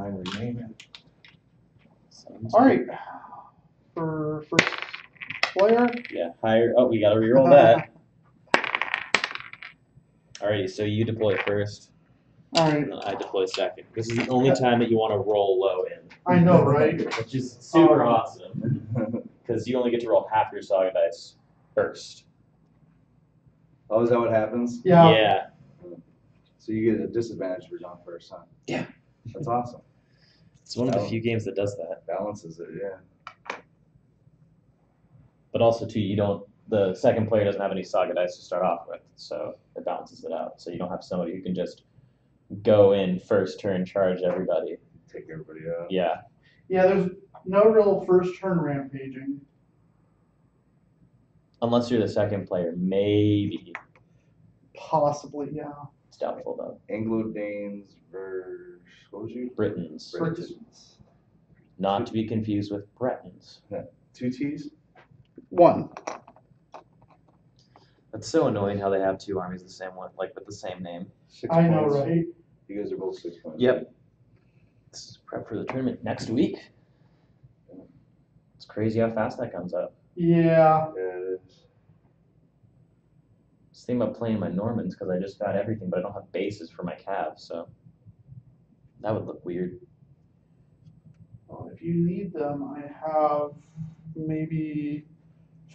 9 remain. All right. For first player. Yeah, higher. Oh, we gotta reroll that. Alrighty, so you deploy first, All right. and then I deploy second. This is the only time that you want to roll low in. I know, right? Which is super awesome, because you only get to roll half your Saga dice first. Oh, is that what happens? Yeah. So you get a disadvantage if you're going first, huh? Yeah. That's awesome. It's one of the few games that does that. Balances it, yeah. But also, too, you don't. The second player doesn't have any Saga dice to start off with, so it balances it out. So you don't have somebody who can just go in first turn, charge everybody. Take everybody out. Yeah. Yeah, there's no real first turn rampaging. Unless you're the second player, maybe. Possibly, yeah. It's doubtful, though. Anglo-Danes versus, what was you? Britons. Britons. Not to be confused with Bretons. Yeah. 2 T's? 1. That's so annoying how they have two armies the same one, like with the same name. 6 I know, points. right? You guys are both 6 points. Yep. This is prep for the tournament next week. It's crazy how fast that comes up. Yeah. Yeah, it is. Just thinking about playing my Normans because I just got everything, but I don't have bases for my Cavs, so that would look weird. Well, if you need them, I have maybe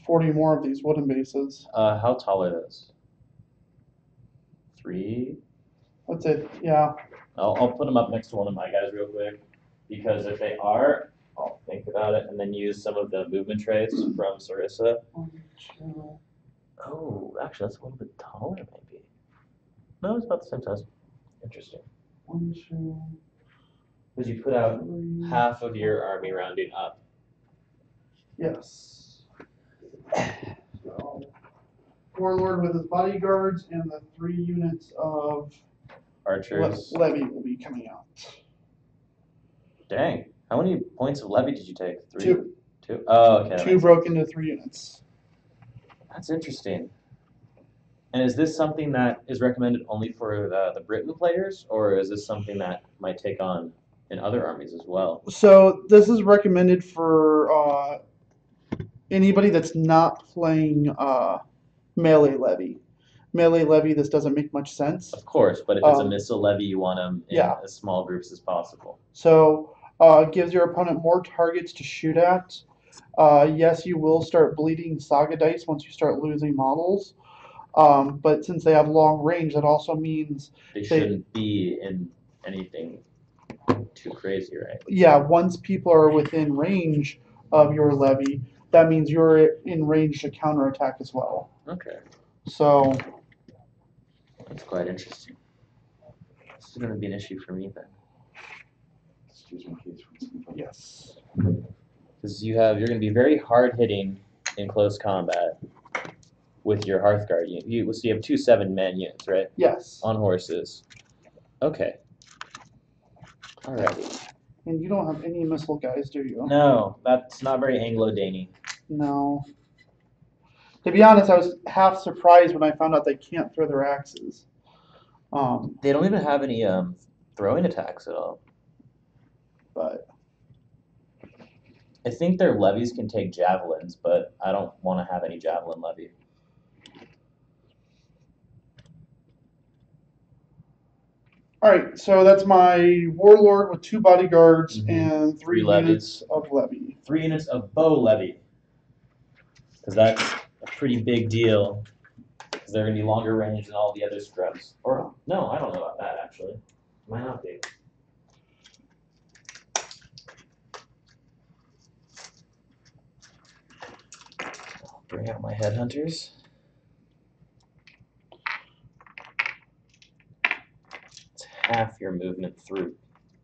40 more of these wooden bases. How tall are those? 3? That's it. Yeah. I'll put them up next to one of my guys real quick, because if they are, I'll think about it and then use some of the movement trays from Sarissa. 1, 2. Oh, actually, that's a little bit taller, maybe. No, it's about the same size. Interesting. 1, 2. Because you put out 3. half of your army rounding up. Yes. So, Warlord with his bodyguards and the 3 units of Archers. levy will be coming out. Dang. How many points of levy did you take? 3? 2. 2? Oh, okay. 2 broke into 3 units. That's interesting. And is this something that is recommended only for the Briton players, or is this something that might take on in other armies as well? So this is recommended for anybody that's not playing melee levy. Melee levy, this doesn't make much sense. Of course, but if it's a missile levy, you want them in Yeah. as small groups as possible. So gives your opponent more targets to shoot at. Yes, you will start bleeding Saga dice once you start losing models. But since they have long range, that also means They shouldn't be in anything too crazy, right? yeah, once people are within range of your levy, that means you're in range to counterattack as well. Okay. So That's quite interesting. This is going to be an issue for me then. Excuse me, Keith. yes. Because you're going to be very hard hitting in close combat with your Hearthguard unit. So you have 2 7-man units, right? Yes. On horses. Okay. Alrighty. And you don't have any missile guys, do you? No, that's not very Anglo-Daney. No. To be honest, I was half surprised when I found out they can't throw their axes. They don't even have any throwing attacks at all. But I think their levies can take javelins, but I don't want to have any javelin levy. all right, so that's my warlord with 2 bodyguards and 3 3 levies. units of levy. 3 units of bow levy. Because that's a pretty big deal. Because they're going to be longer range than all the other scrubs. Or, no, I don't know about that, actually. Might not be. I'll bring out my headhunters. It's half your movement through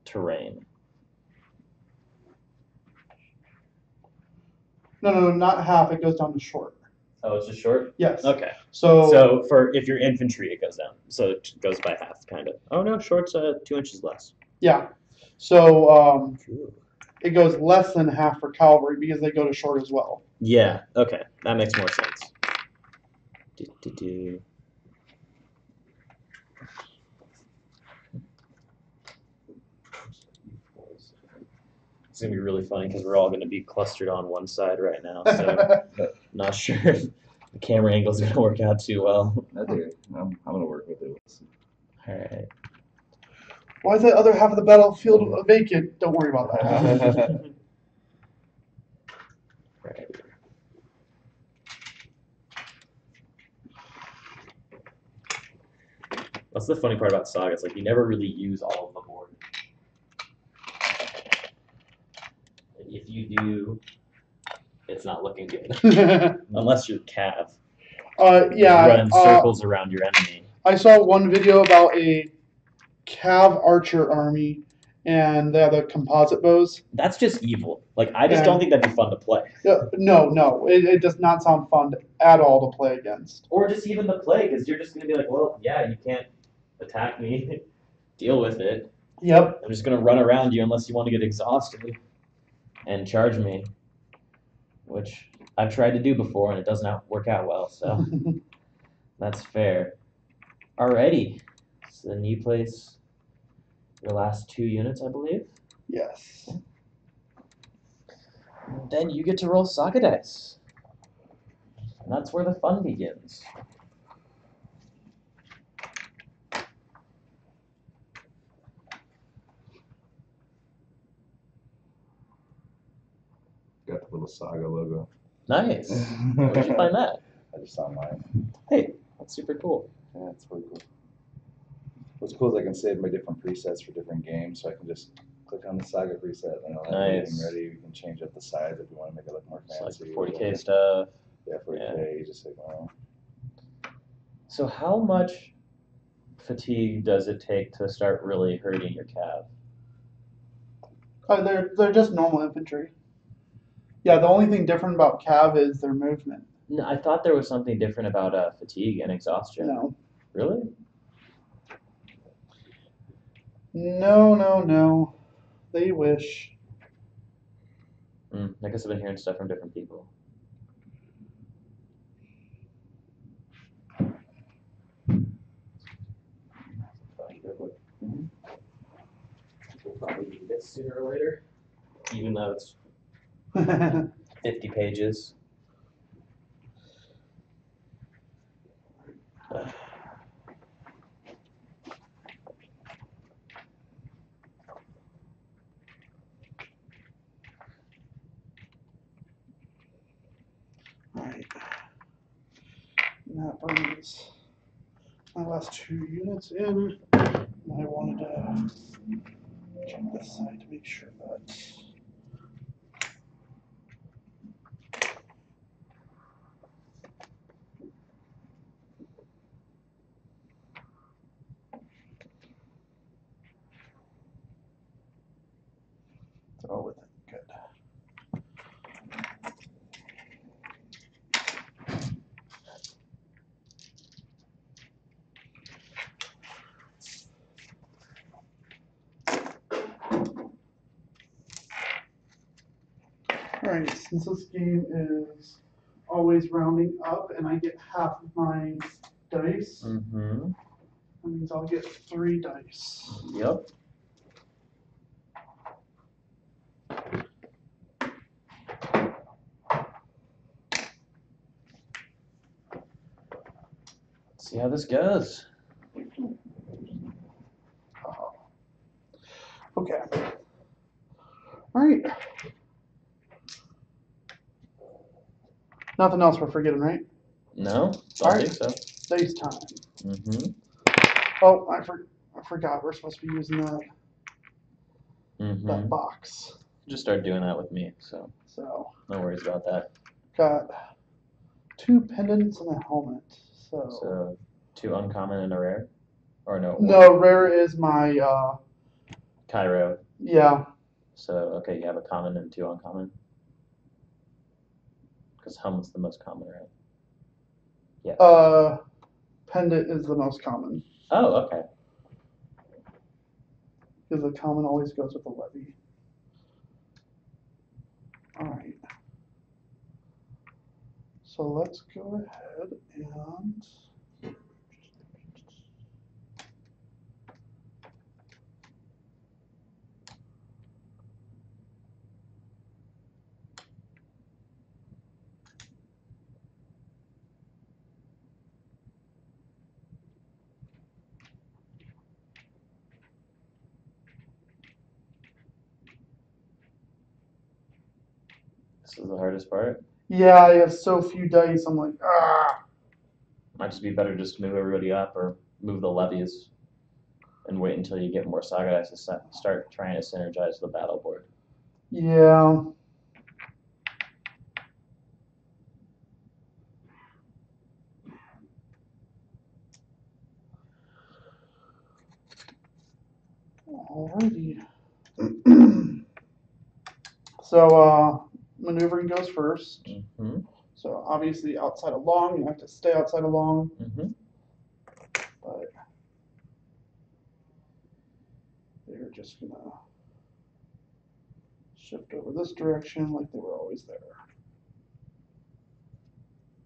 terrain. No, not half. It goes down to short. Oh, it's just short? Yes. Okay. So If you're infantry, it goes down. So it goes by half, kind of. Oh, no, short's 2 inches less. yeah. So it goes less than half for cavalry because they go to short as well. Yeah, okay. That makes more sense. Do. gonna be really funny because we're all gonna be clustered on one side right now. So not sure if the camera angle's gonna work out too well. I think I'm gonna work with it. All right. Why is that other half of the battlefield vacant? Don't worry about that. Right. That's the funny part about Saga. It's like you never really use all of the board. And if you do, it's not looking good. Unless you're Cav. Yeah. Run circles around your enemy. I saw one video about a Cav archer army, and they have the composite bows. That's just evil. Like, I just Yeah. don't think that'd be fun to play. No, it does not sound fun at all to play against. Or just even to play, because you're just going to be like, well, yeah, you can't attack me. Deal with it. Yep. I'm just going to run around you unless you want to get exhausted and charge me, which I've tried to do before, and it doesn't work out well, so that's fair. Alrighty. So then you place your last 2 units, I believe. Yes. And then you get to roll Saga dice. And that's where the fun begins. Got the little Saga logo. Nice. Where'd you find that? I just saw mine. Hey, that's super cool. Yeah, it's really cool. What's cool is I can save my different presets for different games, so I can just click on the Saga preset and I'll have everything Nice. ready. We can change up the size if we want to make it look more It's like fancy. 40K stuff. Yeah, 40K. Just like, So how much fatigue does it take to start really hurting your calf? They're just normal infantry. Yeah, the only thing different about Cav is their movement. No, I thought there was something different about fatigue and exhaustion. No. Really? No. They wish. I guess I've been hearing stuff from different people. We'll probably need this sooner or later, even though it's 50 pages. Alright. And that brings my last 2 units in. And I wanted to check this side to make sure that. It's all with it. Good. Alright, since this game is always rounding up and I get half of my dice, Mm-hmm. that means I'll get 3 dice. Yep. Let's see how this goes. Okay. Alright. Nothing else we're forgetting, right? No? Don't Alright. think so. Dice time. Mm-hmm. Oh, I forgot. We're supposed to be using that Mm-hmm. box. Just start doing that with me, so So, no worries about that. got 2 pendants and a helmet. So 2 uncommon and a rare? Or no? No, rare is my, Cairo. yeah. So, okay, you have a common and 2 uncommon? Because helmet's the most common, right? Yes. Pendant is the most common. Oh, okay. Because the common always goes with the levy. Alright. So let's go ahead and This is the hardest part. Yeah, I have so few dice. I'm like, ah. Might just be better just to move everybody up or move the levies and wait until you get more Saga dice to start trying to synergize the battle board. Yeah. Alrighty. So, maneuvering goes first. Mm-hmm. So obviously outside of long, you have to stay outside of long. Mm-hmm. But they're just gonna shift over this direction like they were always there.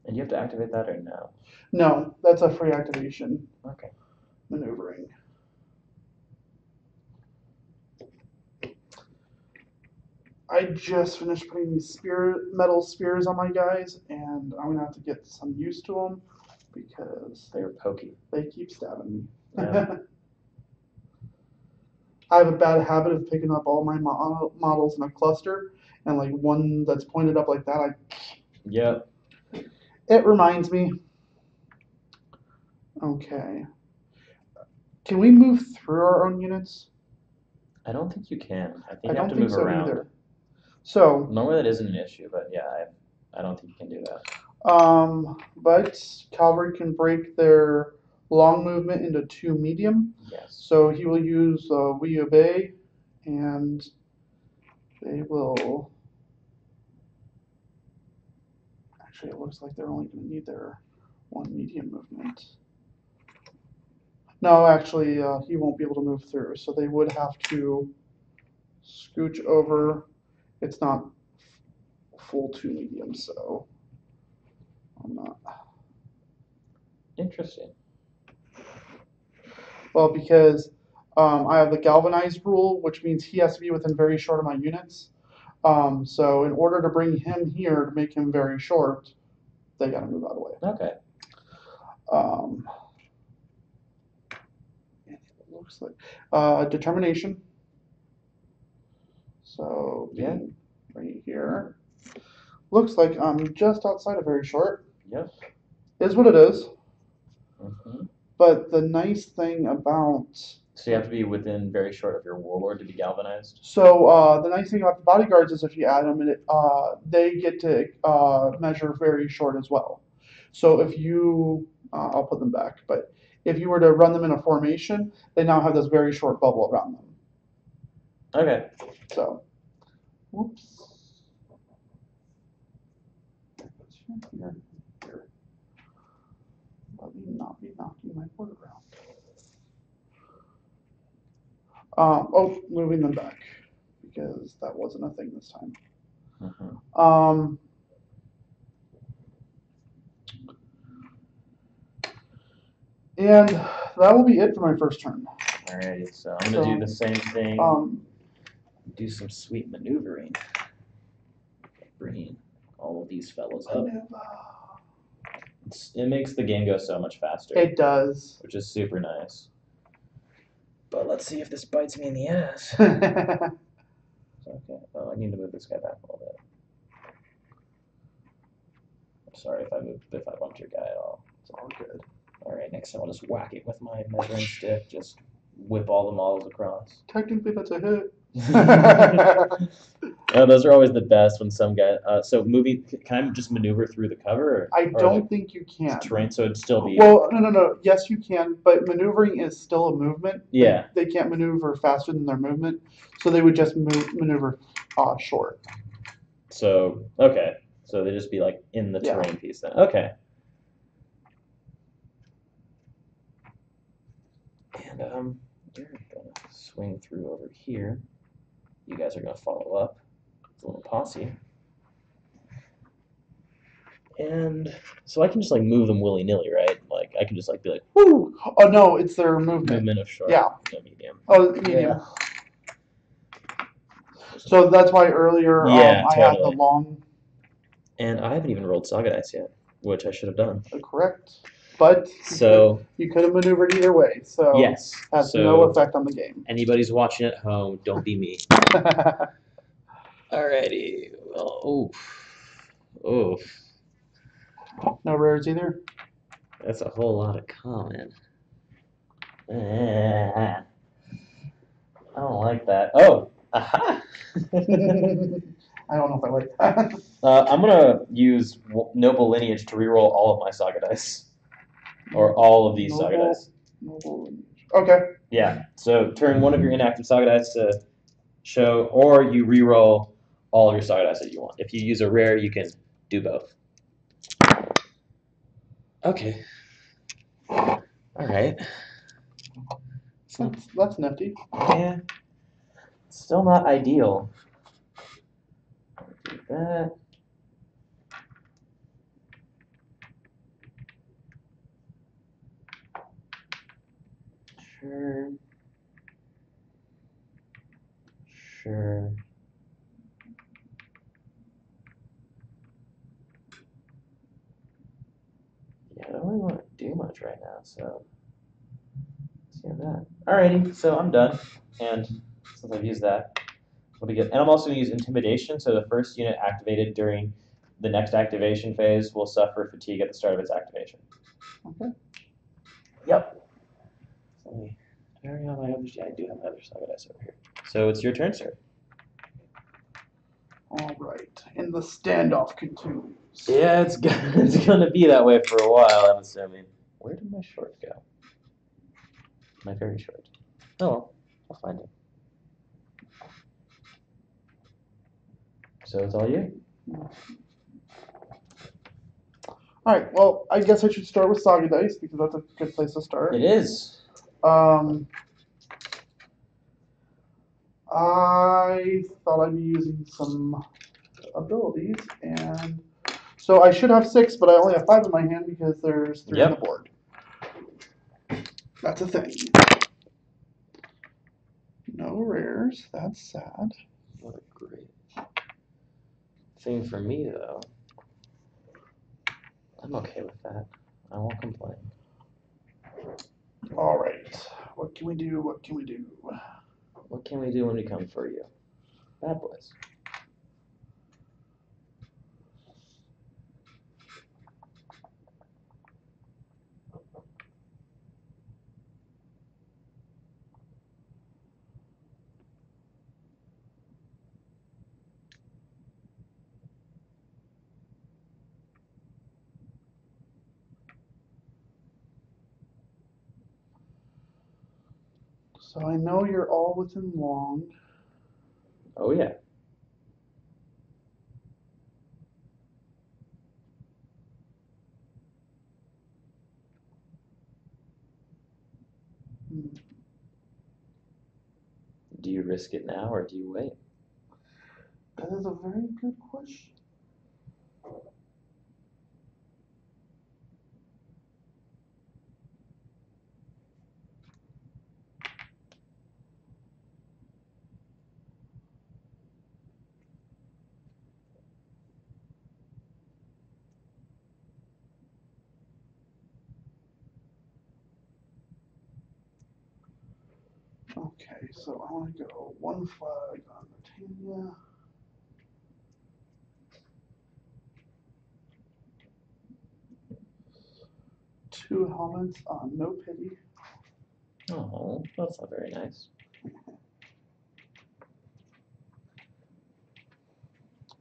And you have to activate that or no? No, that's a free activation. Okay. Maneuvering. I just finished putting these metal spears on my guys, and I'm gonna have to get some used to them because They're pokey. they keep stabbing me. Yeah. I have a bad habit of picking up all my models in a cluster, and like one that's pointed up like that, Yep. it reminds me. Okay. Can we move through our own units? I don't think you can. I think I you have don't to think move so around. either. So, Normally that isn't an issue, but yeah, I don't think you can do that. but cavalry can break their long movement into 2 medium. Yes. So he will use We Obey, and they will. Actually, it looks like they're only going to need their 1 medium movement. No, actually, he won't be able to move through, so they would have to scooch over. It's not full 2 medium, so I'm not. Interesting. Well, because I have the galvanized rule, which means he has to be within very short of my units. So in order to bring him here to make him very short, they got to move out of the way. Okay. It looks like determination. So Yeah. right here. Looks like I'm just outside of very short. Yep. Is what it is. Mm-hmm. But the nice thing about So you have to be within very short of your warlord to be galvanized. So the nice thing about the bodyguards is if you add them, they get to measure very short as well. So if you, I'll put them back, but if you were to run them in a formation, they now have this very short bubble around them. Okay. So, whoops. Here. Let me not be knocking my board around. Moving them back because that wasn't a thing this time. Mm-hmm. And that will be it for my first turn. Alrighty, so I'm gonna do the same thing. Do some sweet maneuvering. Bringing all of these fellows up. It makes the game go so much faster. It does. Which is super nice. But let's see if this bites me in the ass. Okay. Oh, I need to move this guy back a little bit. I'm sorry if I bumped your guy at all. It's all good. Alright, next time I'll just whack it with my measuring stick. Just whip all the models across. Technically, that's a hit. Oh, those are always the best when some guy. So moving, can I just maneuver through the cover? I don't think you can. Terrain, so it'd still be. Well, no. Yes, you can, but maneuvering is still a movement. Yeah. They can't maneuver faster than their movement, so they would just maneuver short. So okay, so they just be like in the terrain piece then. Okay. And you're gonna swing through over here. You guys are gonna follow up. It's a little posse. And so I can just like move them willy-nilly, right? Like I can just like be like, whoo! Oh no, it's their movement. Movement of short. Yeah. No, medium. Oh, medium. Yeah. So that's why earlier I had the long. And I haven't even rolled Saga dice yet, which I should have done. Correct. But so you could have maneuvered either way. So yes, has no effect on the game. Anybody's watching at home, don't be me. Alrighty. Well, oof. No rares either. That's a whole lot of common. I don't like that. Oh, aha! I don't know if I like that. I'm gonna use Noble Lineage to reroll all of my Saga dice, or all of these Saga Noble- dice. Okay. Yeah. So turn one of your inactive Saga dice to show, or you reroll all of your Saga dice that you want. If you use a rare, you can do both. Okay. All right. It's not, That's nifty. yeah. Still not ideal. Do that. Sure. Sure. Yeah, I don't really want to do much right now, so let's do that. Alrighty, so I'm done. And since I've used that, it'll be good. And I'm also going to use Intimidation, so the first unit activated during the next activation phase will suffer fatigue at the start of its activation. Okay. Yep. So let me, I already have my other, yeah, I do have my other Saga dice over here. So it's your turn, sir. All right. And the standoff continues. Yeah, it's gonna be that way for a while, I'm assuming. Where did my short go? My very short. Oh, well, I'll find it. So it's all you? All right. Well, I guess I should start with Saga Dice because that's a good place to start. It is. I thought I'd be using some abilities, and so I should have 6, but I only have 5 in my hand because there's 3 on the Yep. board. That's a thing. No rares. That's sad. What a great thing for me, though. I'm okay with that. I won't complain. All right. What can we do? What can we do? What can we do when we come for you? Bad boys. So I know you're all within long. Oh, yeah. Hmm. Do you risk it now or do you wait? That is a very good question. Okay, so I want to go 1 flag on Britannia. Two helmets on No Pity. Oh, that's not very nice.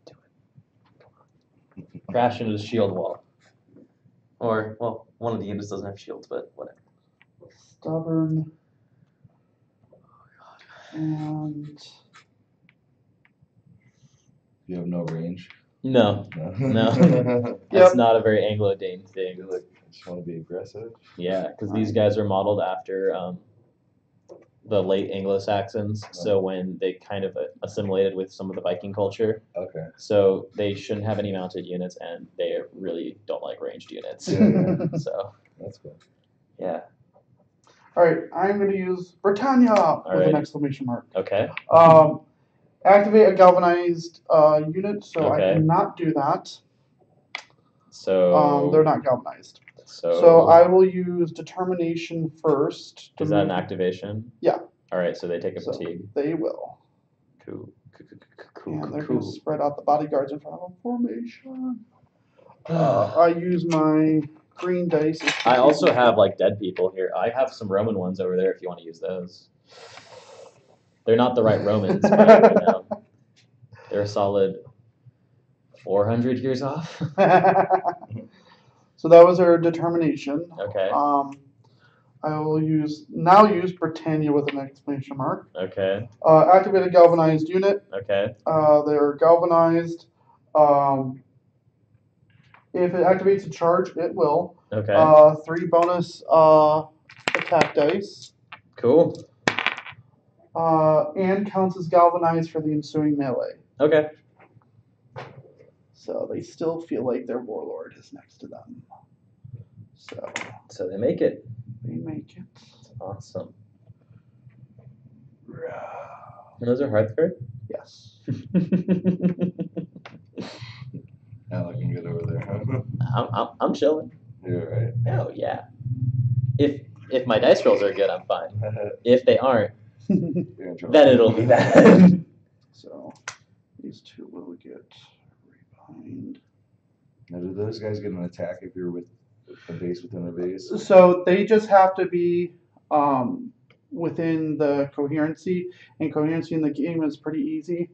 Do it. Crash into the shield wall. Or, well, one of the units doesn't have shields, but whatever. Stubborn. And You have no range. No, no. Yep. That's not a very Anglo-Dane thing. You're like, I just want to be aggressive. Yeah, because these guys are modeled after the late Anglo-Saxons, so when they kind of assimilated with some of the Viking culture, Okay. so they shouldn't have any mounted units, and they really don't like ranged units. Yeah. So, That's good. yeah. all right, I'm going to use Britannia with right. an exclamation mark. Okay. Activate a galvanized unit, so I Okay. cannot do that. So They're not galvanized. So, So I will use determination first. is that an activation? Yeah. All right, so they take a So fatigue. they will. Cool. And they're Cool. going to spread out the bodyguards in front of them. Formation. I use my green dice. I also have like dead people here. I have some Roman ones over there if you want to use those. They're not the right Romans, but you know, they're a solid 400 years off. So that was our determination. Okay. I will use Britannia with an exclamation mark. Okay. Activate a galvanized unit. Okay. They're galvanized. If it activates a charge, it will. Okay. 3 bonus attack dice. Cool. And counts as galvanized for the ensuing melee. Okay. So they still feel like their warlord is next to them. So they make it. They make it. That's awesome. And those are Hearthguard? Yes. Not looking good over there. I'm chilling. You're right. Oh yeah. If my dice rolls are good, I'm fine. If they aren't, You're in trouble. then it'll be bad. So these two will get rebind. Now, do those guys get an attack if you're with a base within a base? So they just have to be within the coherency, and coherency in the game is pretty easy.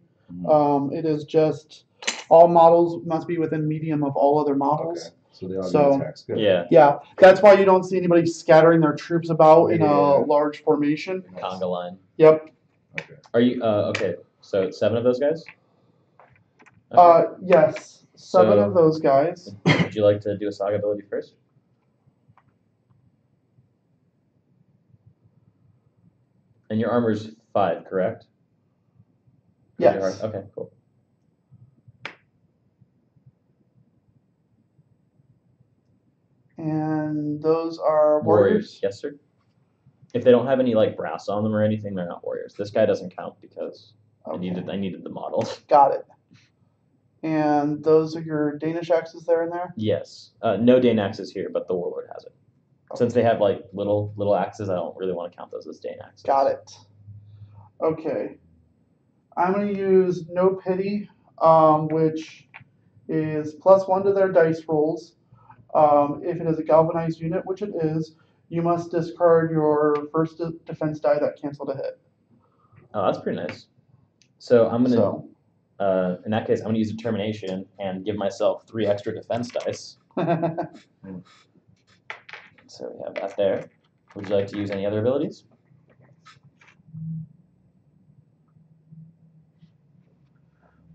It is just all models must be within medium of all other models. Okay. So they all So- get attacks. Good. Yeah. Yeah, that's why you don't see anybody scattering their troops about in Yeah. a large formation. Nice. Conga line. Yep. Okay. Are you okay? So it's 7 of those guys. Yes, 7 So- of those guys. Would you like to do a Saga ability first? And your armor's 5, correct? Yes. Okay, cool. And those are warriors. Yes, sir. If they don't have any like brass on them or anything, they're not warriors. This guy doesn't count because I Okay. needed the model. Got it. And those are your Danish axes there and there? Yes. No Dane axes here, but the warlord has it. Since they have like little axes, I don't really want to count those as Dane axes. Got it. Okay. I'm going to use No Pity, which is +1 to their dice rolls. If it is a galvanized unit, which it is, you must discard your first defense die that canceled a hit. Oh, that's pretty nice. So I'm gonna, So, in that case, I'm gonna use determination and give myself 3 extra defense dice. So we have that there. Would you like to use any other abilities?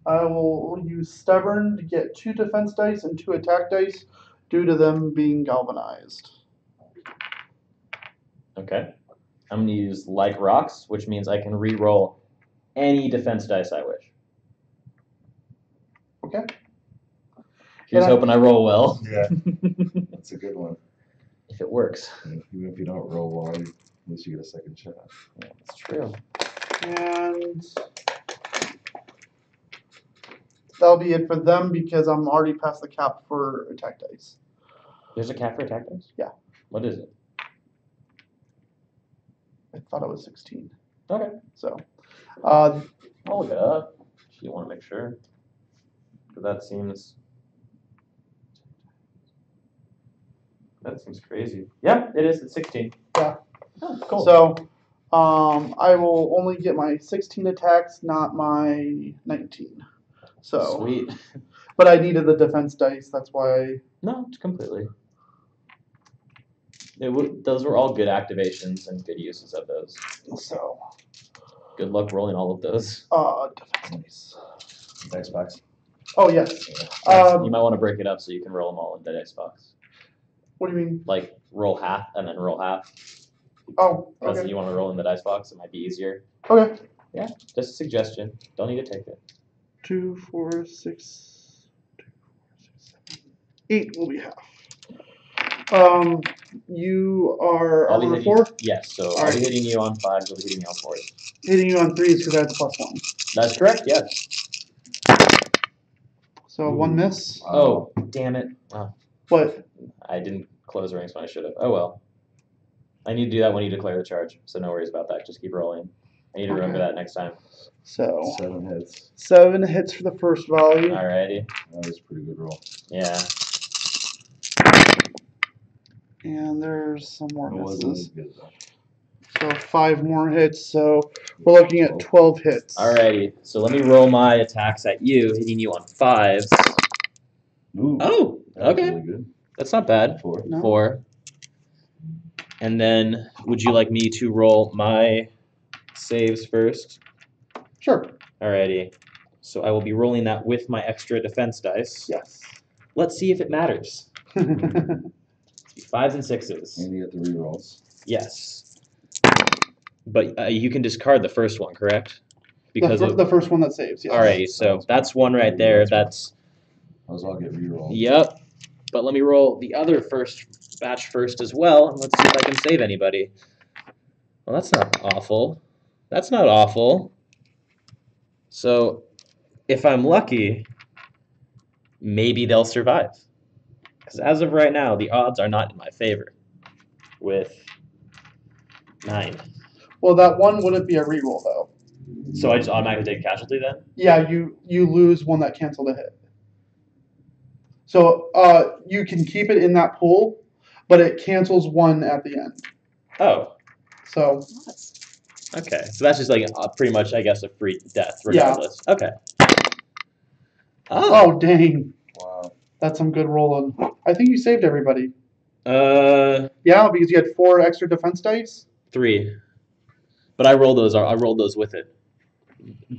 I will use Stubborn to get 2 defense dice and 2 attack dice due to them being galvanized. Okay. I'm gonna use like rocks, which means I can re-roll any defense dice I wish. Okay. Here's Yeah. hoping I roll well. Yeah, that's a good one. If it works. Even if you don't roll well, at least you get a second shot. Yeah, that's true. And that'll be it for them because I'm already past the cap for attack dice. There's a cap for attack dice? Yeah. What is it? I thought it was 16. Okay. So, I'll look it up if you want to make sure. But that seems crazy. Yeah, it is. It's 16. Yeah. Oh, cool. So, I will only get my 16 attacks, not my 19. So, Sweet. but I needed the defense dice. That's why. No, completely. Those were all good activations and good uses of those. So, Good luck rolling all of those. defense dice. Dice box. Oh yes. You might want to break it up so you can roll them all in the dice box. What do you mean? Like roll half and then roll half. Oh, Because okay. you want to roll in the dice box, it might be easier. Okay. Just a suggestion. Don't need to take it. 2, 4, 6, 7, 8 will be half. You are I'll be armor hitting 4. Yes, so All I'll be right. hitting you on 5s, you'll be hitting me on 4s. Hitting you on 3s because I have the +1. That's correct, yes. So 1 miss. Oh, damn it. Oh, What? I didn't close ranks when I should have. Oh well. I need to do that when you declare the charge, so no worries about that. Just keep rolling. I need to remember Okay. that next time. So 7 hits. 7 hits for the first volley. Alrighty. That was a pretty good roll. Yeah. And there's some more It wasn't misses. as good though. So 5 more hits. So we're looking at 12 hits. Alrighty. So let me roll my attacks at you, hitting you on 5s. Ooh, Oh, that was okay. really good. That's not bad. 4. No. 4. And then would you like me to roll my saves first? Sure. Alrighty. So I will be rolling that with my extra defense dice. Yes. Let's see if it matters. 5s and 6s. And you get the rerolls. Yes. But you can discard the first one, correct? Because of the first one that saves. Yes. Alrighty, so that's one right there. That's Those all get rerolled. yep. But let me roll the other first batch first as well, and let's see if I can save anybody. Well, that's not awful. That's not awful. So, if I'm lucky, maybe they'll survive. Because as of right now, the odds are not in my favor. With 9. Well, that one wouldn't be a reroll though. So I just automatically take casualty then? Yeah, you lose one that canceled a hit. So you can keep it in that pool, but it cancels one at the end. Oh, So okay. So that's just like pretty much, I guess, a free death regardless. Okay. oh dang, Wow. that's some good rolling. I think you saved everybody. Uh, Yeah, because you had 4 extra defense dice. 3. But I rolled those with it.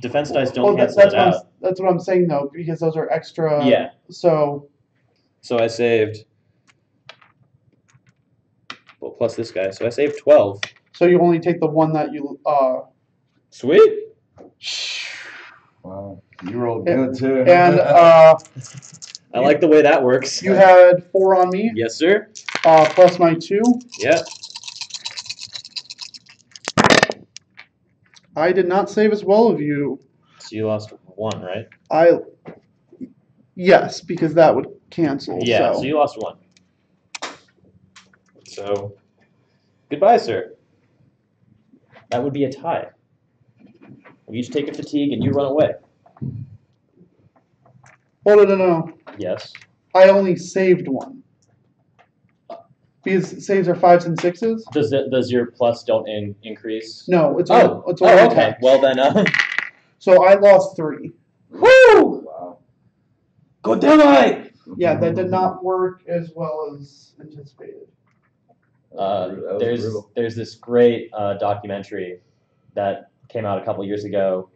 Defense dice don't cancel that's it what out. that's what I'm saying though, because those are extra. Yeah. So So I saved. Well, plus this guy. So I saved 12. so you only take the one that you Sweet. Wow. You rolled good too. and I like the way that works. you had 4 on me. Yes, sir. Plus my 2. Yep. I did not save as well of you. So you lost 1, right? Yes, because that would cancel. Yeah. So you lost 1. So goodbye, sir. That would be a tie. We each take a fatigue and you run away. Oh no. Yes. I only saved 1. Because saves are 5s and 6s. Does your plus don't increase? No, it's Oh, it's only okay. attacks. Well then, So I lost 3. woo! Wow. Go Demi! Yeah, that did not work as well as anticipated. That was brutal. There's this great documentary that came out a couple years ago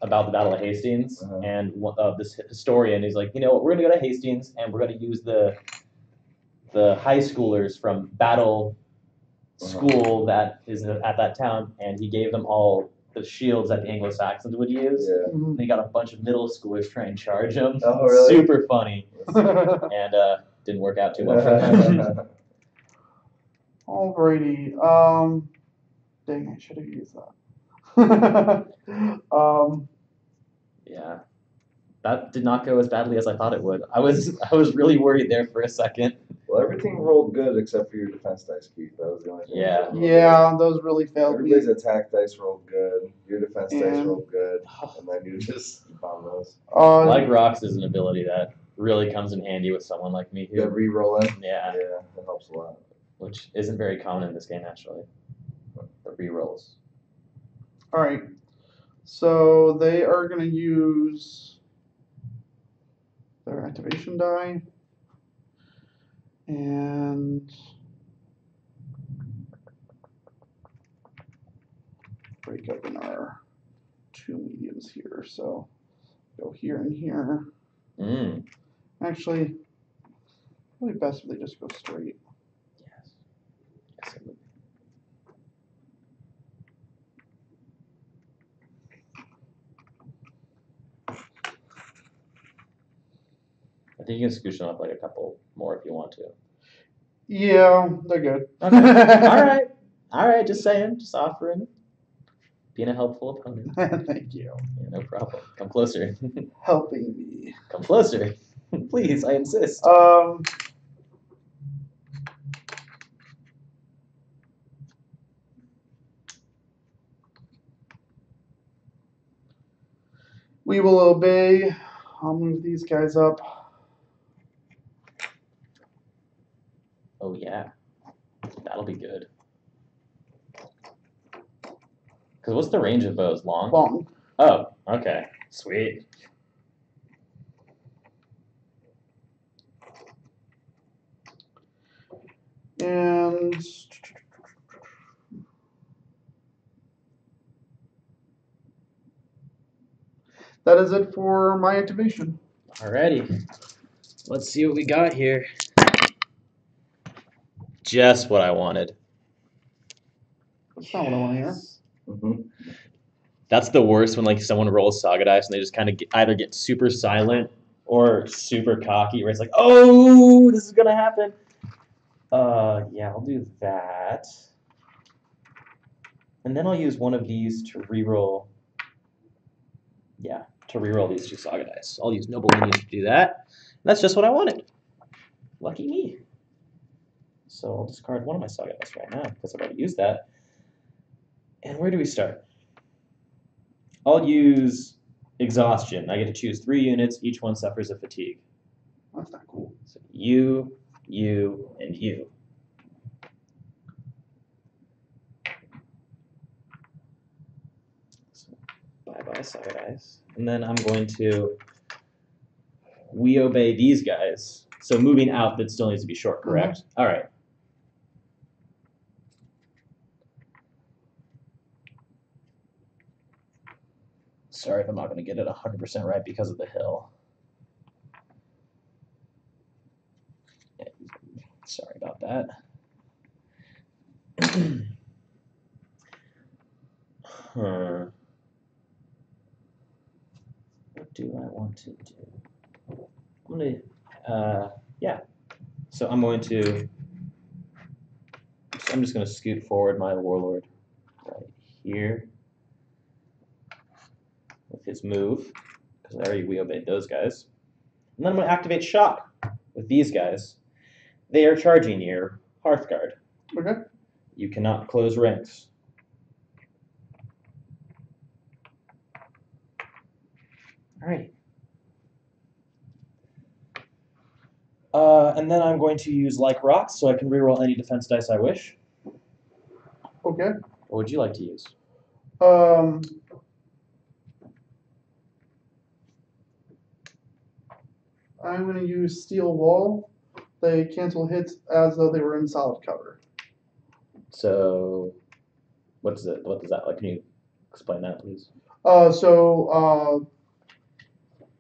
about the Battle of Hastings, Uh-huh. and this historian is like, you know what, we're gonna go to Hastings and we're gonna use the high schoolers from battle school that is at that town, and he gave them all the shields that the Anglo-Saxons would use. Yeah. And he got a bunch of middle schoolers trying to charge him. Oh, really? Super funny, and didn't work out too well for them. Alrighty. Dang, I should have used that. Yeah, that did not go as badly as I thought it would. I was really worried there for a second. Well, everything rolled good except for your defense dice, Keith. That was the only thing. Yeah. that rolled Yeah, those really good. failed me. Everybody's attack dice rolled good. Your defense dice And- rolled good. And then you just found those. Like rocks is an ability that really comes in handy with someone like me You got who, re-rolling? yeah, Yeah, that helps a lot. which isn't very common in this game actually. The rerolls. Alright. So they are going to use their activation die. And break up in our 2 mediums here. So go here and here. Mm. Actually, probably best if they just go straight. Yes. Yes, it would be. I think you can scooch them up like a couple more if you want to. Yeah, they're good. Okay. All right. Just saying. Just offering. Being a helpful opponent. Thank you. Yeah, no problem. Come closer. Helping me. Come closer. Please, I insist. We will obey. I'll move these guys up. Oh yeah, that'll be good. Because what's the range of bows? Long? Long. Oh, okay. Sweet. And that is it for my activation. Alrighty. Let's see what we got here. Just what I wanted. That's not what I want to hear. Mhm. That's the worst when like someone rolls Saga dice and they just kind of either get super silent or super cocky, where it's like, oh, this is gonna happen. Yeah, I'll do that, and then I'll use one of these to reroll. Yeah, to reroll these 2 Saga dice. I'll use Noble Lineage to do that. And that's just what I wanted. Lucky me. So I'll discard one of my Saga dice right now because I've already used that. And where do we start? I'll use Exhaustion. I get to choose 3 units. Each one suffers a fatigue. That's not cool. So you, and you. So bye-bye, Saga dice. And then I'm going to we obey these guys. So moving out, that still needs to be short, correct? All right. Sorry if I'm not going to get it 100% right because of the hill. Yeah, sorry about that. What do I want to do? I'm going to, yeah. So I'm just going to scoot forward my warlord right here with his move, because I already we obeyed those guys. And then I'm going to activate Shock with these guys. They are charging your Hearthguard. Okay. You cannot close ranks. Alrighty. And then I'm going to use Like Rocks so I can reroll any defense dice I wish. Okay. What would you like to use? I'm going to use Steel Wall. They cancel hits as though they were in solid cover. So, what does that like? Can you explain that, please?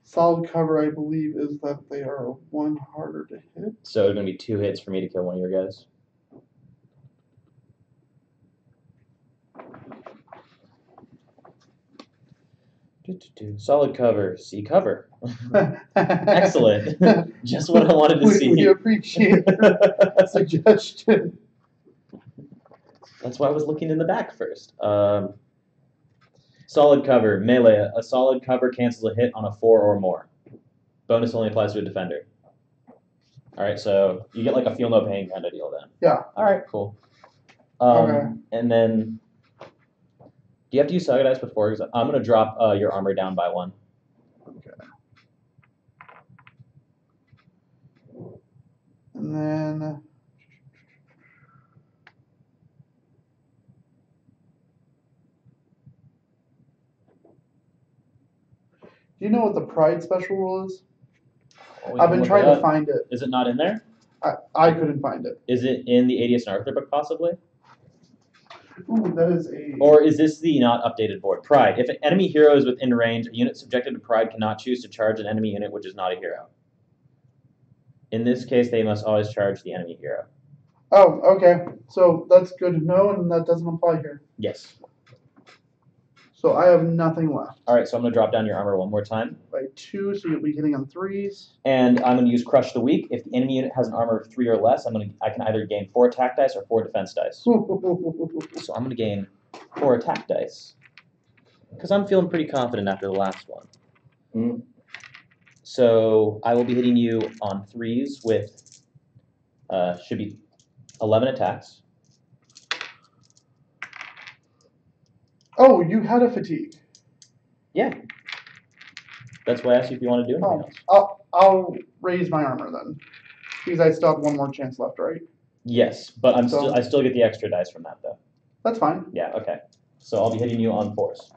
Solid cover, I believe, is that they are 1 harder to hit. So it's going to be 2 hits for me to kill one of your guys. Solid cover. See cover. Excellent. Just what I wanted to see. We appreciate your suggestion. That's why I was looking in the back first. Solid cover. Melee. A solid cover cancels a hit on a 4 or more. Bonus only applies to a defender. Alright, so you get like a feel no pain kind of deal then. Yeah. Alright, cool. Okay. And then, do you have to use Saga dice before? I'm going to drop your armor down by 1. Okay. And then do you know what the Pride special rule is? Oh, I've been trying to find it. Is it not in there? I couldn't find it. Is it in the 80th and Arthur book possibly? Ooh, that is a... Or is this the not updated board? Pride. If an enemy hero is within range, a unit subjected to Pride cannot choose to charge an enemy unit which is not a hero. In this case, they must always charge the enemy hero. Oh, okay. So that's good to know, and that doesn't apply here. Yes. So I have nothing left. All right, so I'm going to drop down your armor one more time. By 2, so you'll be hitting on 3s. And I'm going to use Crush the Weak. If the enemy unit has an armor of 3 or less, I can either gain 4 attack dice or 4 defense dice. So I'm going to gain 4 attack dice. Because I'm feeling pretty confident after the last one. Mm. So I will be hitting you on 3s with, should be 11 attacks. Oh, you had a fatigue. Yeah. That's why I asked you if you want to do anything else. I'll raise my armor then, because I still have one more chance left, right? Yes, but So- I still get the extra dice from that though. That's fine. Yeah, okay. So I'll be hitting you on 4s.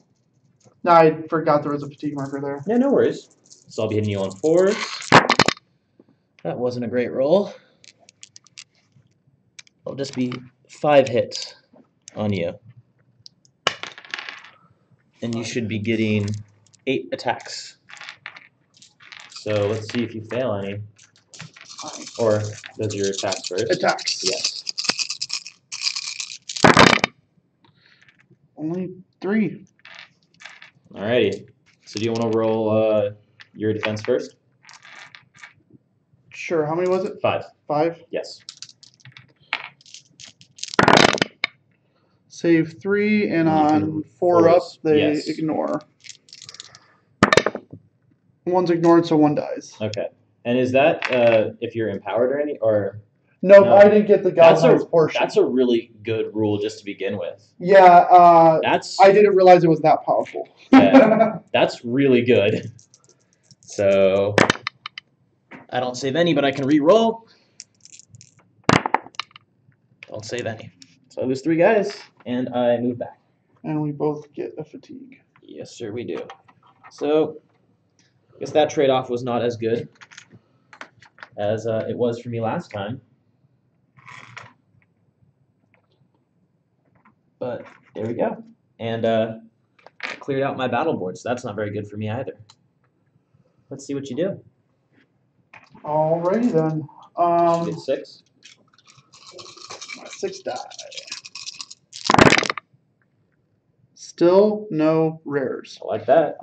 No, I forgot there was a fatigue marker there. Yeah, no worries. So I'll be hitting you on 4s. That wasn't a great roll. It'll just be 5 hits on you. And you should be getting 8 attacks. So let's see if you fail any. Or those are your attacks first. Attacks. Yes. Only 3. Alrighty. So do you want to roll your defense first? Sure. How many was it? 5. 5. Yes. Save 3, and You on can 4 up, force- they yes. ignore. One's ignored, so 1 dies. Okay. And is that if you're empowered or any or Nope, No. I didn't get the galvanized portion. that's a really good rule just to begin with. Yeah, That's I didn't realize it was that powerful. Yeah. That's really good. So I don't save any, but I can re-roll. Don't save any. So I lose 3 guys, and I move back. And we both get a fatigue. Yes, sir, we do. So I guess that trade-off was not as good as it was for me last time. But there we go. And cleared out my battle board, so that's not very good for me either. Let's see what you do. Alrighty then. You get 6. 6 die. Still no rares. I like that.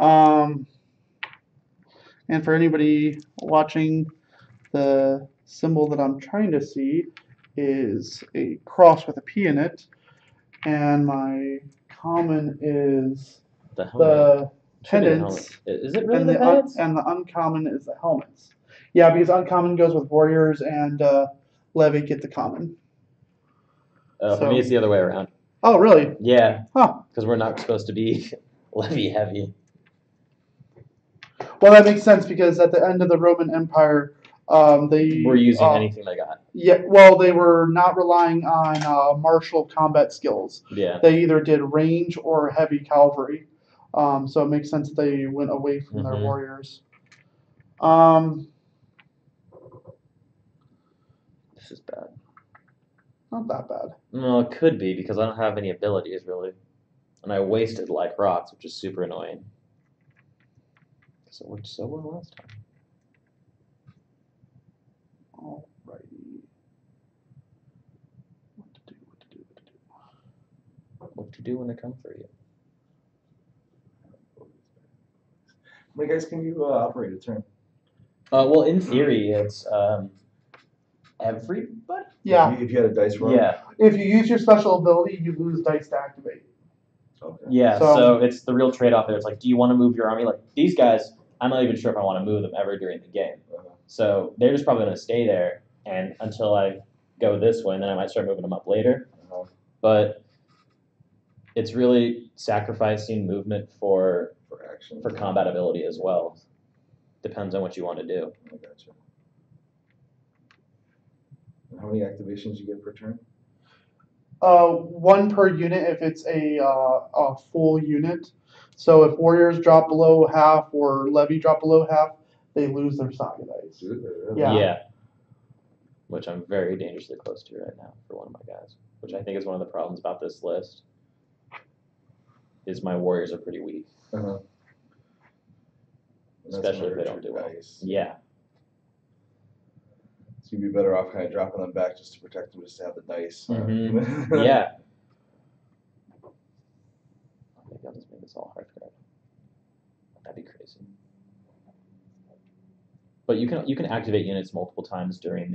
And for anybody watching, the symbol that I'm trying to see is a cross with a P in it, and my common is The helmet. the Should be the pendants, helmet. Is it really and the pendants? and the uncommon is the helmets. Yeah, because uncommon goes with warriors, and levy get the common. For so- me, it's the other way around. Oh, really? Yeah. Huh. Because we're not supposed to be levy heavy. Well, that makes sense because at the end of the Roman Empire, they We're using anything they got. Yeah, well, they were not relying on martial combat skills. Yeah. They either did range or heavy cavalry. So it makes sense that they went away from their Mhm. warriors. This is bad. Not that bad. No, it could be because I don't have any abilities really. And I wasted like rocks, which is super annoying. So it worked so well last time. Alrighty. What to do when they come for you? How many guys can you operate a turn? Well, in theory, it's everybody. Yeah. If you had a dice roll? Yeah. If you use your special ability, you lose dice to activate. Okay. Yeah. So- So it's the real trade-off there. It's like, do you want to move your army? Like these guys, I'm not even sure if I want to move them ever during the game. So they're just probably going to stay there and until I go this way, and then I might start moving them up later. But it's really sacrificing movement for action. for combat ability as well. Depends on what you want to do. I gotcha. And how many activations you get per turn? 1 per unit if it's a full unit. So if warriors drop below half or levy drop below half, they lose their Saga dice. Yeah. Which I'm very dangerously close to right now for one of my guys. Which I think is one of the problems about this list. Is my warriors are pretty weak. Uh-huh. Especially if they don't do well. Yeah. So you'd be better off kind of dropping them back just to protect them, just to have the dice. Mhm. Yeah. Maybe I'll just make this all hard card. That'd be crazy. But you can activate units multiple times during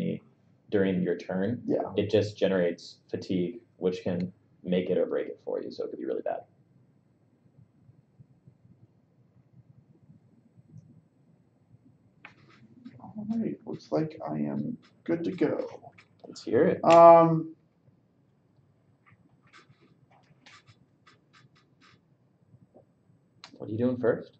your turn. Yeah. It just generates fatigue, which can make it or break it for you, so it could be really bad. Alright, looks like I am good to go. Let's hear it. What are you doing first?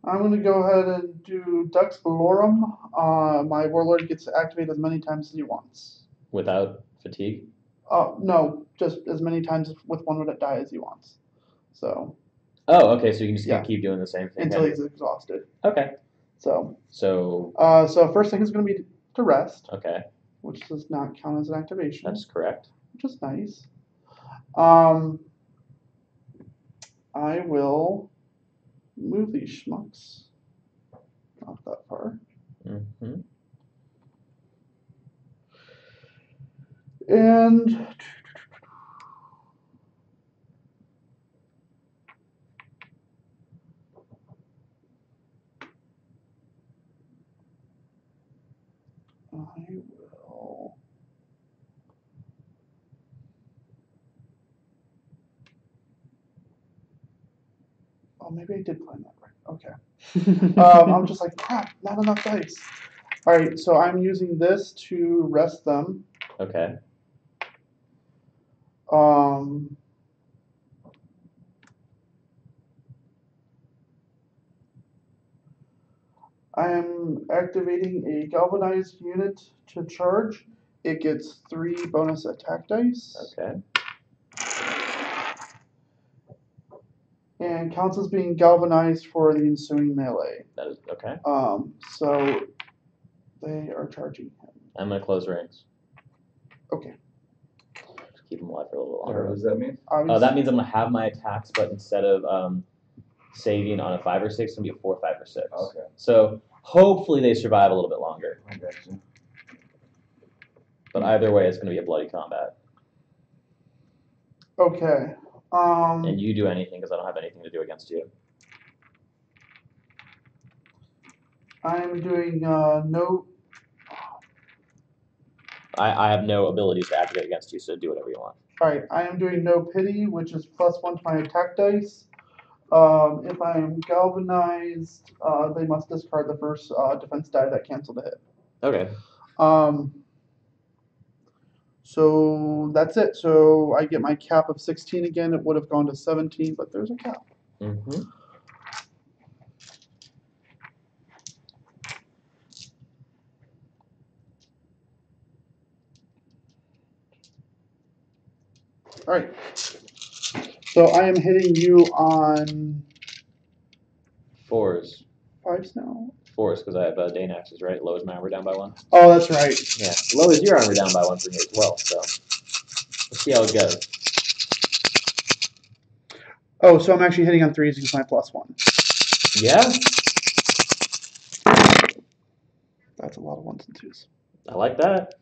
I'm going to go ahead and do Dux Valorum. My Warlord gets to activate as many times as he wants. Without fatigue? No, just as many times with one would die as he wants. So. Oh, okay, so you can just Yeah. keep doing the same thing. Until he's exhausted. Okay. So. So First thing is going to be to rest. Okay. Which does not count as an activation. That's correct. Which is nice. I will move these schmucks. Not that far. Mm-hmm. And I will. Oh, maybe I did plan that right. Okay. I'm just like, crap, not enough dice. All right, so I'm using this to rest them. Okay. I am activating a galvanized unit to charge. It gets 3 bonus attack dice. Okay. And counts as being galvanized for the ensuing melee. That is okay. So they are charging him. I'm gonna close rings. Okay. Just keep him alive for a little What longer. does that mean? That means I'm gonna have my attacks, but instead of saving on a 5 or 6, it's gonna be a 4, 5, or 6. Okay. So hopefully they survive a little bit longer. I got you. But either way, it's gonna be a bloody combat. Okay. And you do anything because I don't have anything to do against you. I'm doing no. I have no abilities to activate against you, so do whatever you want. Alright, I am doing no pity, which is +1 to my attack dice. If I am galvanized, they must discard the first defense die that canceled the hit. Okay. So that's it. So I get my cap of 16 again. It would have gone to 17, but there's a cap. Mm-hmm. All right. So I am hitting you on 4s. 5s now. 4s because I have Dane axes, right? Lowers my armor down by 1. Oh, that's right. Yeah. Lowers your armor down by 1 for me as well. So let's see how it goes. Oh, so I'm actually hitting on 3s because my +1. Yeah. That's a lot of 1s and 2s. I like that.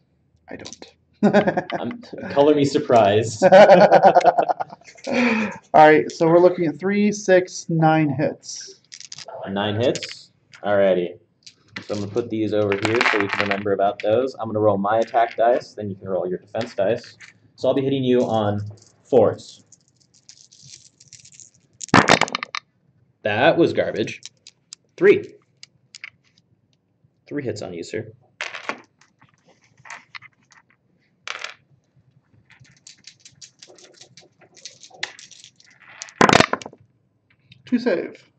I don't. Color me surprised. All right, so we're looking at 3, 6, 9 hits. 9 hits. Alrighty. So I'm gonna put these over here so we can remember about those. I'm gonna roll my attack dice, then you can roll your defense dice. So I'll be hitting you on 4s. That was garbage. 3. 3 hits on you, sir. Two save.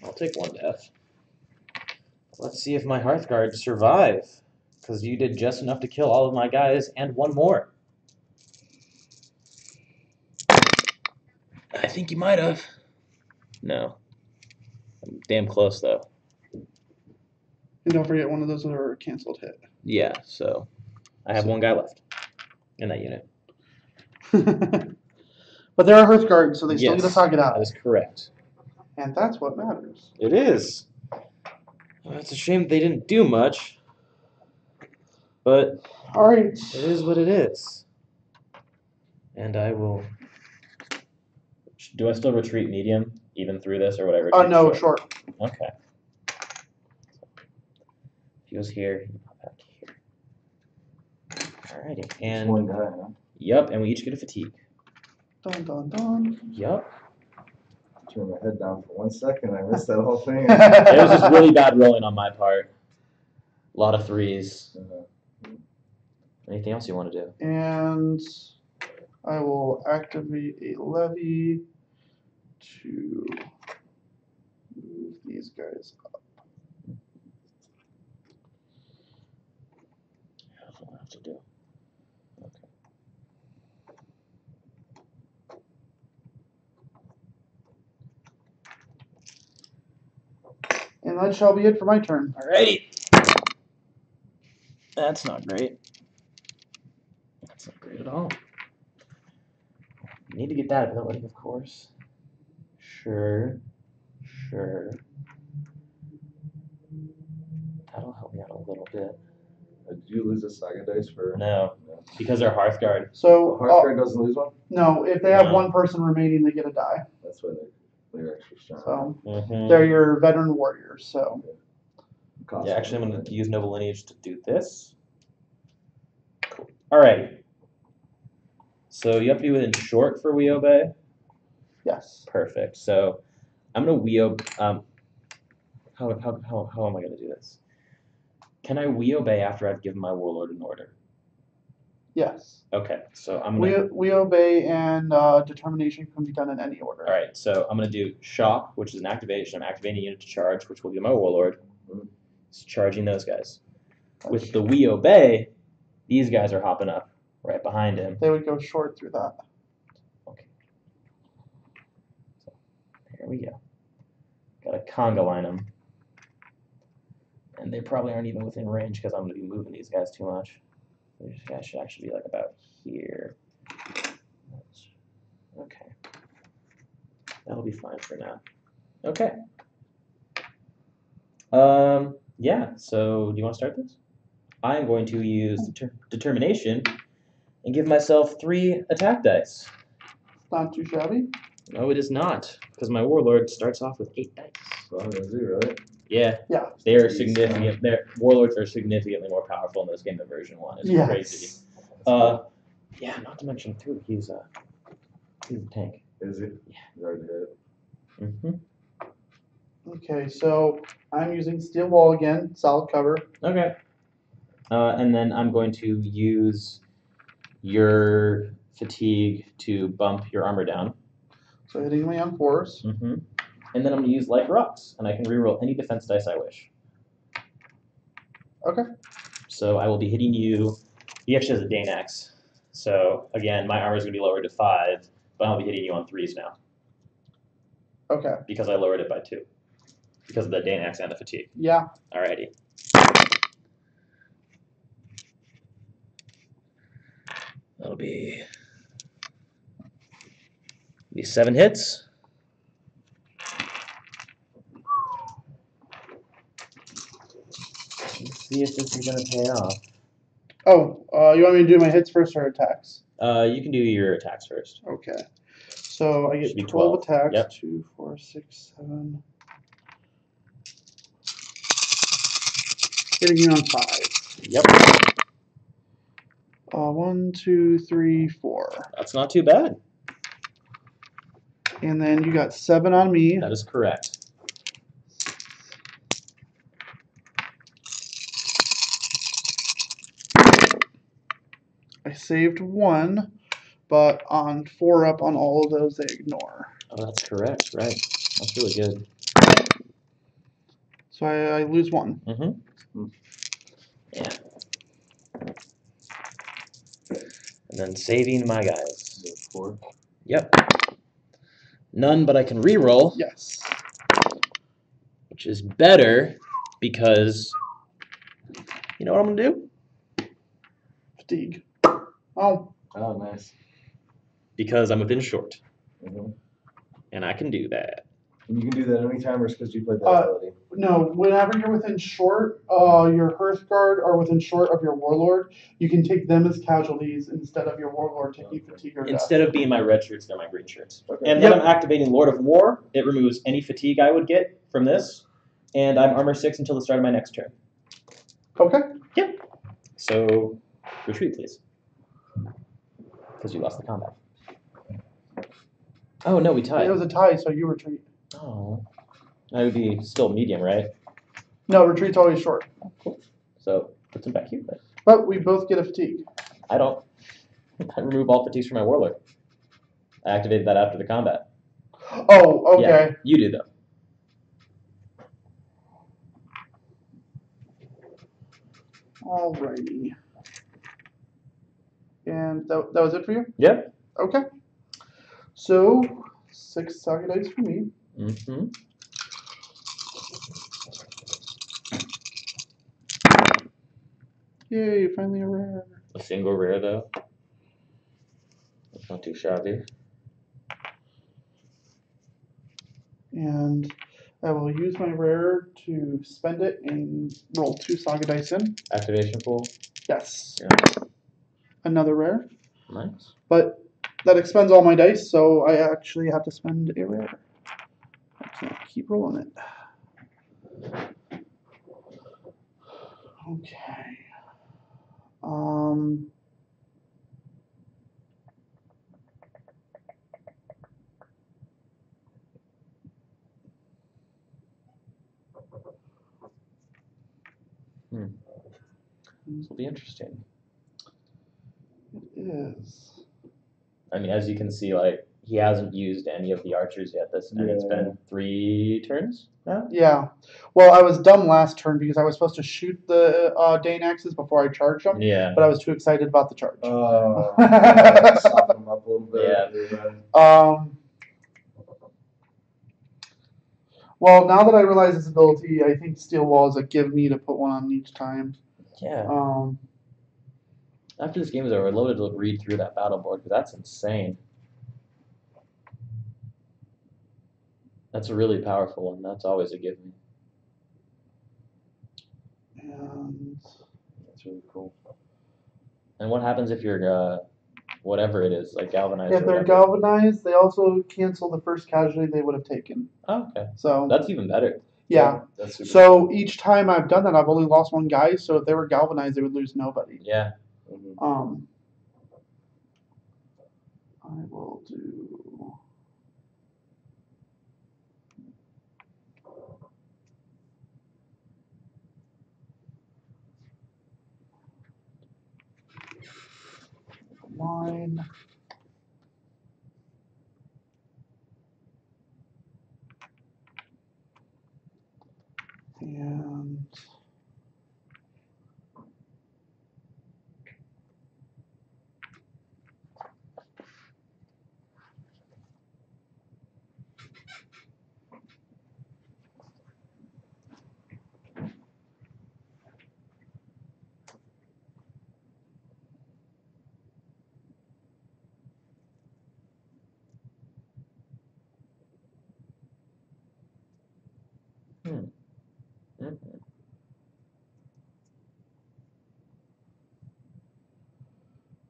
I'll take 1 death. Let's see if my Hearthguards survive, because you did just enough to kill all of my guys and 1 more. I think you might have. No. I'm damn close, though. And don't forget, one of those are a canceled hit. Yeah, so I have 1 guy left in that unit. But there are Hearthguards, so they still Yes, get a Saga out. that is correct. And that's what matters. It is. Well, it's a shame they didn't do much, but All right. it is what it is. And I will... Do I still retreat medium, even through this, or whatever? No, short. Okay. He goes here, he pop back here. Alrighty, and... One guy, huh? Yep, and we each get a fatigue. Dun, dun, dun. Yep. Turn my head down for 1 second. I missed that whole thing. It was just really bad rolling on my part. A lot of 3s. Anything else you want to do? And I will activate a levy to move these these guys up. That's what I have to do. Okay. And that shall be it for my turn. Alrighty. That's not great. That's not great at all. Need to get that ability, of course. Sure. That'll help me out a little bit. Did you lose a Saga dice for? No, No. because they're Hearthguard. So, Hearthguard doesn't lose one? no, if they have No. one person remaining, they get a die. That's why they're extra strong. So, Mm-hmm. they're your veteran warriors. So, Cost Yeah, actually, I'm them. going to use Noble Lineage to do this. Cool. Alrighty. So you have to be within short for We Obey? yes. Perfect. So I'm going to We Obey. How am I going to do this? Can I We Obey after I've given my Warlord an order? Yes. Okay, so I'm going to... We obey and determination can be done in any order. Alright, so I'm going to do Shock, which is an activation. I'm activating a unit to charge, which will be my Warlord. It's charging those guys. With the We Obey, these guys are hopping up right behind him. They would go short through that. Okay. So, there we go. Got to conga line them. And they probably aren't even within range because I'm going to be moving these guys too much. These guys should actually be like about here. Okay. That'll be fine for now. Okay. Yeah, so do you want to start this? I'm going to use determination and give myself 3 attack dice. Not too shabby. No, it is not, because my Warlord starts off with 8 dice. Strong as you, right? Yeah. Yeah. They are Jeez. significant. Their Warlords are significantly more powerful in this game than version 1. It's Yes. crazy. Yeah, not to mention too, he's a tank. Is it? Yeah. He's already hit. Mm-hmm. Okay, so I'm using steel wall again, solid cover. Okay. And then I'm going to use your fatigue to bump your armor down. So hitting me on 4s. Mm-hmm. And then I'm going to use light rocks, and I can reroll any defense dice I wish. Okay. So I will be hitting you. He actually has a Dane axe. So again, my armor is going to be lowered to 5, but I'll be hitting you on 3s now Okay. because I lowered it by 2 because of the Dane axe and the fatigue. Yeah. Alrighty. That'll be 7 hits. Let's see if this is going to pay off. Oh, you want me to do my hits first or attacks? You can do your attacks first. Okay. So I Should be get 12 attacks. Yep. 2, 4, 6, 7. Hitting you on 5. Yep. 1, 2, 3, 4. That's not too bad. And then you got 7 on me. That is correct. I saved 1, but on 4 up on all of those, they ignore. Oh, that's correct. Right. That's really good. So I lose 1. Mm-hmm. Yeah. And then saving my guys. 4. Yep. None, but I can reroll, Yes. which is better because you know what I'm gonna do? Fatigue. Oh, Oh, nice. Because I'm within short, Mm-hmm. and I can do that. And you can do that anytime or because you played that Uh, ability. no. Whenever you're within short, your Hearthguard are within short of your Warlord. You can take them as casualties instead of your Warlord taking fatigue or death. Instead of being my red shirts, they're my green shirts. Okay. And then Yep. I'm activating Lord of War. It removes any fatigue I would get from this, and I'm armor 6 until the start of my next turn. Okay. So retreat, please, because you lost the combat. Oh no, we tied. It was a tie, so you retreat. Oh, that would be still medium, right? No, retreat's always short. Cool. So put them back here. But But we both get a fatigue. I don't. I remove all fatigues from my Warlord. I activated that after the combat. Oh, okay. Yeah, you do though. Alrighty. And that was it for you? Yep. Okay. So 6 Saga dice for me. Mm-hmm. Yay! Finally a rare. A single rare though. That's not too shabby. And I will use my rare to spend it and roll 2 Saga dice in. Activation pool. Yes. Yeah. Another rare. Nice. But that expends all my dice, so I actually have to spend a rare. I can't keep rolling it. Okay. This will be interesting. It is. I mean, as you can see, like he hasn't used any of the archers yet. And it's been 3 turns now. Yeah. Well, I was dumb last turn because I was supposed to shoot the Dane axes before I charged them. Yeah. But I was too excited about the charge. Soften them up a little bit. Yeah. Well, now that I realize this ability, I think steel walls that give me to put one on each time. Yeah. After this game is over, I'd love to read through that battle board because that's insane. That's a really powerful one. That's always a give me. And That's really cool. And what happens if you're whatever it is, like galvanized? if they're galvanized, they also cancel the first casualty they would have taken. Oh, okay. So That's even better. yeah. That's super So each time I've done that, I've only lost one guy. So if they were galvanized, they would lose nobody. Yeah. I will do. Line. And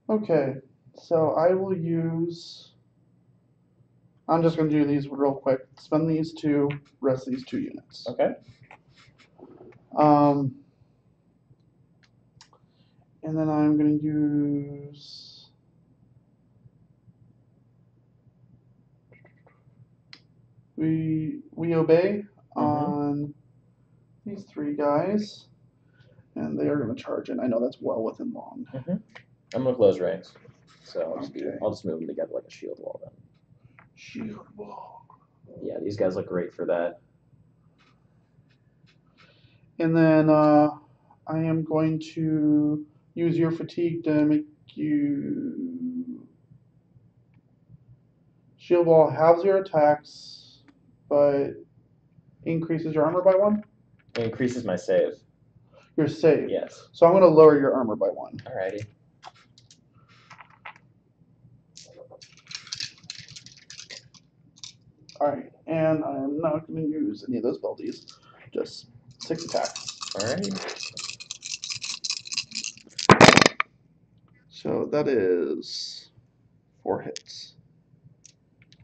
okay, so I will use. I'm just going to do these real quick. Spend these 2, rest these 2 units. Okay. And then I'm going to use. We obey on these 3 guys, and they are going to charge in. I know that's well within long. I'm gonna close ranks, so Okay. I'll just move them together like a shield wall then. Shield wall. Yeah, these guys look great for that. And then I am going to use your fatigue to make you. Shield wall halves your attacks, but increases your armor by 1. It increases my save. Your save. Yes. So I'm going to lower your armor by 1. Alrighty. Alright, and I'm not going to use any of those abilities. Just 6 attacks. Alrighty. So that is 4 hits.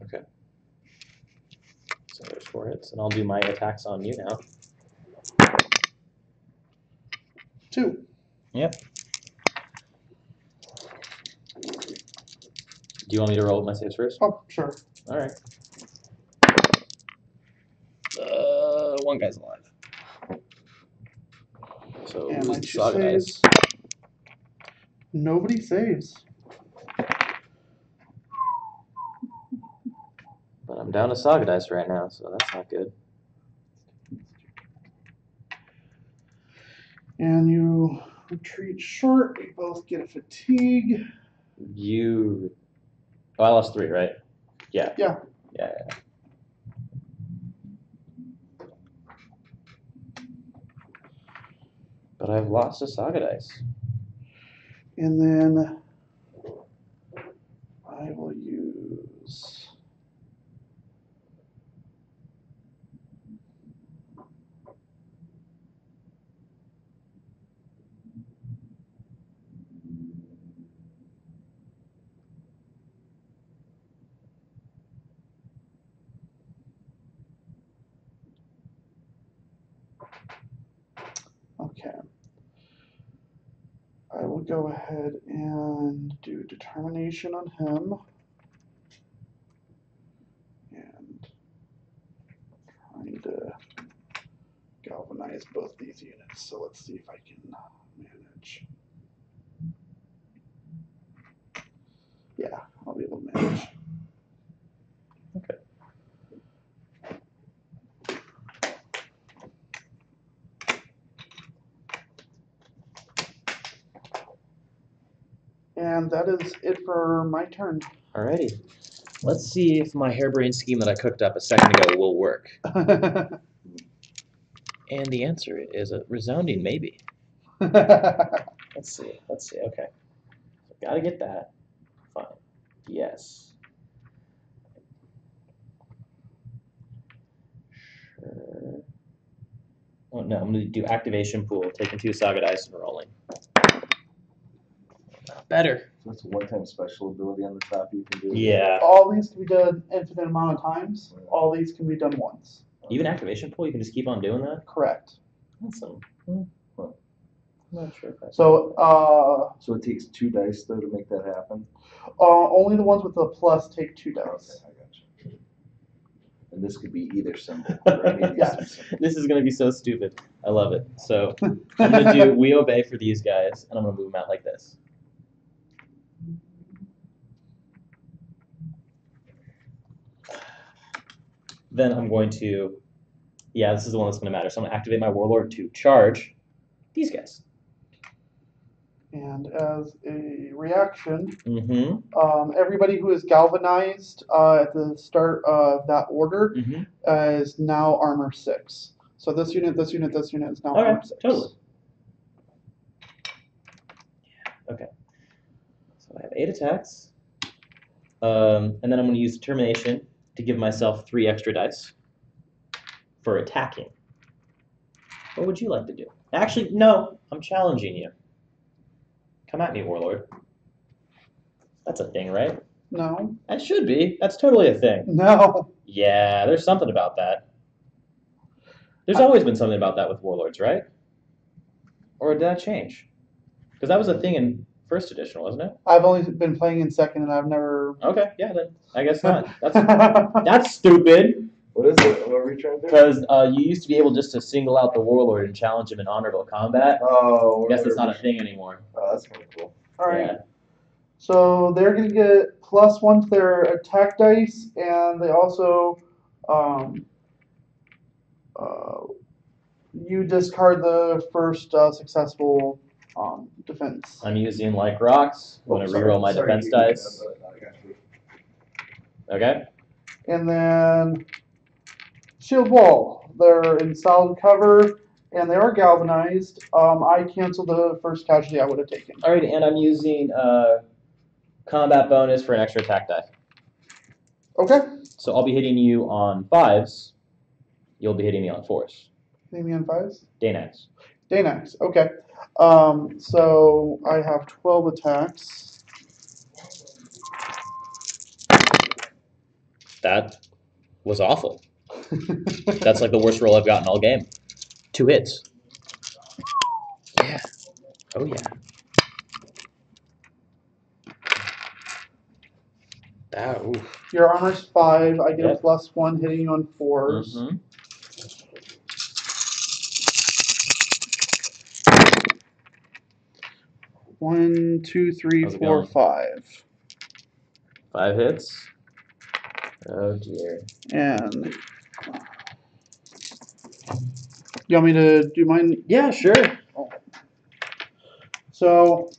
Okay. So there's 4 hits, and I'll do my attacks on you now. 2. Yep. Do you want me to roll my saves first? Oh, sure. Alright. 1 guy's alive. So And my who's 2 Saga saves. dice? Nobody saves. But I'm down to Saga dice right now, so that's not good. And you Retreat short. We both get a fatigue. You. Oh, I lost 3, right? Yeah. Yeah. Yeah. But I've lost a Saga dice. And then I will use. Okay. I will go ahead and do determination on him. And trying to galvanize both these units. So let's see if I can manage. Yeah, I'll be able to manage. Okay. And that is it for my turn. Alrighty. Let's see if my harebrained scheme that I cooked up a second ago will work. And the answer is a resounding maybe. Let's see. Okay. Gotta get that. Fine. Yes. Sure. Oh no, I'm gonna do activation pool, taking 2 Saga dice and rolling. Better. So that's a one-time special ability on the top you can do. Yeah. All these can be done infinite amount of times. All these can be done once. Even activation pool, you can just keep on doing that? Correct. That's some. I'm not sure if that's. So So it takes 2 dice though to make that happen. only the ones with the plus take 2 Okay, dice. I got you. And this could be either symbol. Or any of these Yes. 3 symbols. This is gonna be so stupid. I love it. So I'm gonna do we obey for these guys, and I'm gonna move them out like this. Then I'm going to, yeah, this is the one that's gonna matter. So I'm gonna activate my warlord to charge these guys. And as a reaction, Mm-hmm. everybody who is galvanized at the start of that order Mm-hmm. is now armor 6. So this unit, this unit, this unit is now Okay, armor 6. totally. Okay. So I have 8 attacks. And then I'm going to use determination to give myself 3 extra dice for attacking. What would you like to do? Actually, no, I'm challenging you. Come at me, Warlord. That's a thing, right? No. That should be. That's totally a thing. No. Yeah, there's something about that. There's always been something about that with Warlords, right? Or did that change? Because that was a thing in first edition, wasn't it? I've only been playing in second, and I've never. Okay, yeah, then I guess not. That's stupid. What is it? What are we trying to do? Because you used to be able just to single out the Warlord and challenge him in honorable combat. Oh, I guess it's not a thing anymore. Oh, that's kind of cool. All right. Yeah. So they're going to get +1 to their attack dice, and they also, you discard the first successful defense. I'm using like rocks. I'm going to reroll my defense dice. Okay. And then shield wall. They're in solid cover, and they are galvanized. I cancel the first casualty I would have taken. All right, and I'm using combat bonus for an extra attack die. Okay. So I'll be hitting you on 5s. You'll be hitting me on 4s. Leave me on 5s. Danax. Danax. Okay. So I have 12 attacks. That was awful. That's like the worst roll I've gotten all game. 2 hits. Yeah. Oh yeah. That. Ooh. Your armor's 5. I get Yep. a +1 hitting you on 4s. Mm-hmm. 1, 2, 3, How's it 4, going? 5. 5 hits. Oh dear. And you want me to do mine? Yeah, sure. So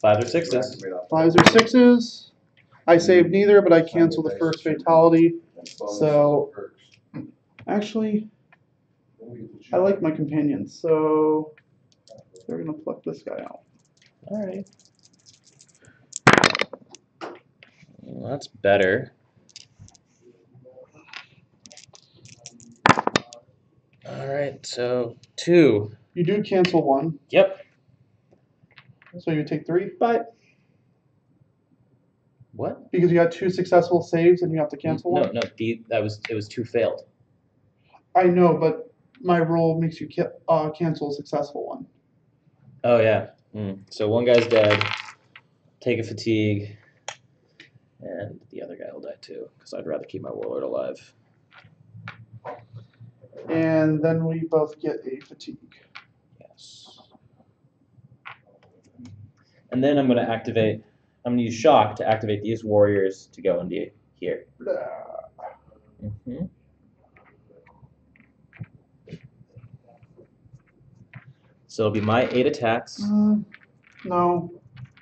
Fives or sixes. fives or sixes. I saved neither, but I canceled the first fatality. So actually, I like my companions, so they're gonna pluck this guy out. All right. Well, that's better. All right, so 2. You do cancel one, Yep. so you take 3. Bye. What? Because you had 2 successful saves and you have to cancel No, one. no. It was 2 failed. I know, but my rule makes you cancel a successful one. Oh yeah. So one guy's dead. Take a fatigue, and the other guy will die too. Because I'd rather keep my warlord alive. And then we both get a fatigue. Yes. And then I'm going to activate. I'm going to use shock to activate these warriors to go into here. So it'll be my 8 attacks. No.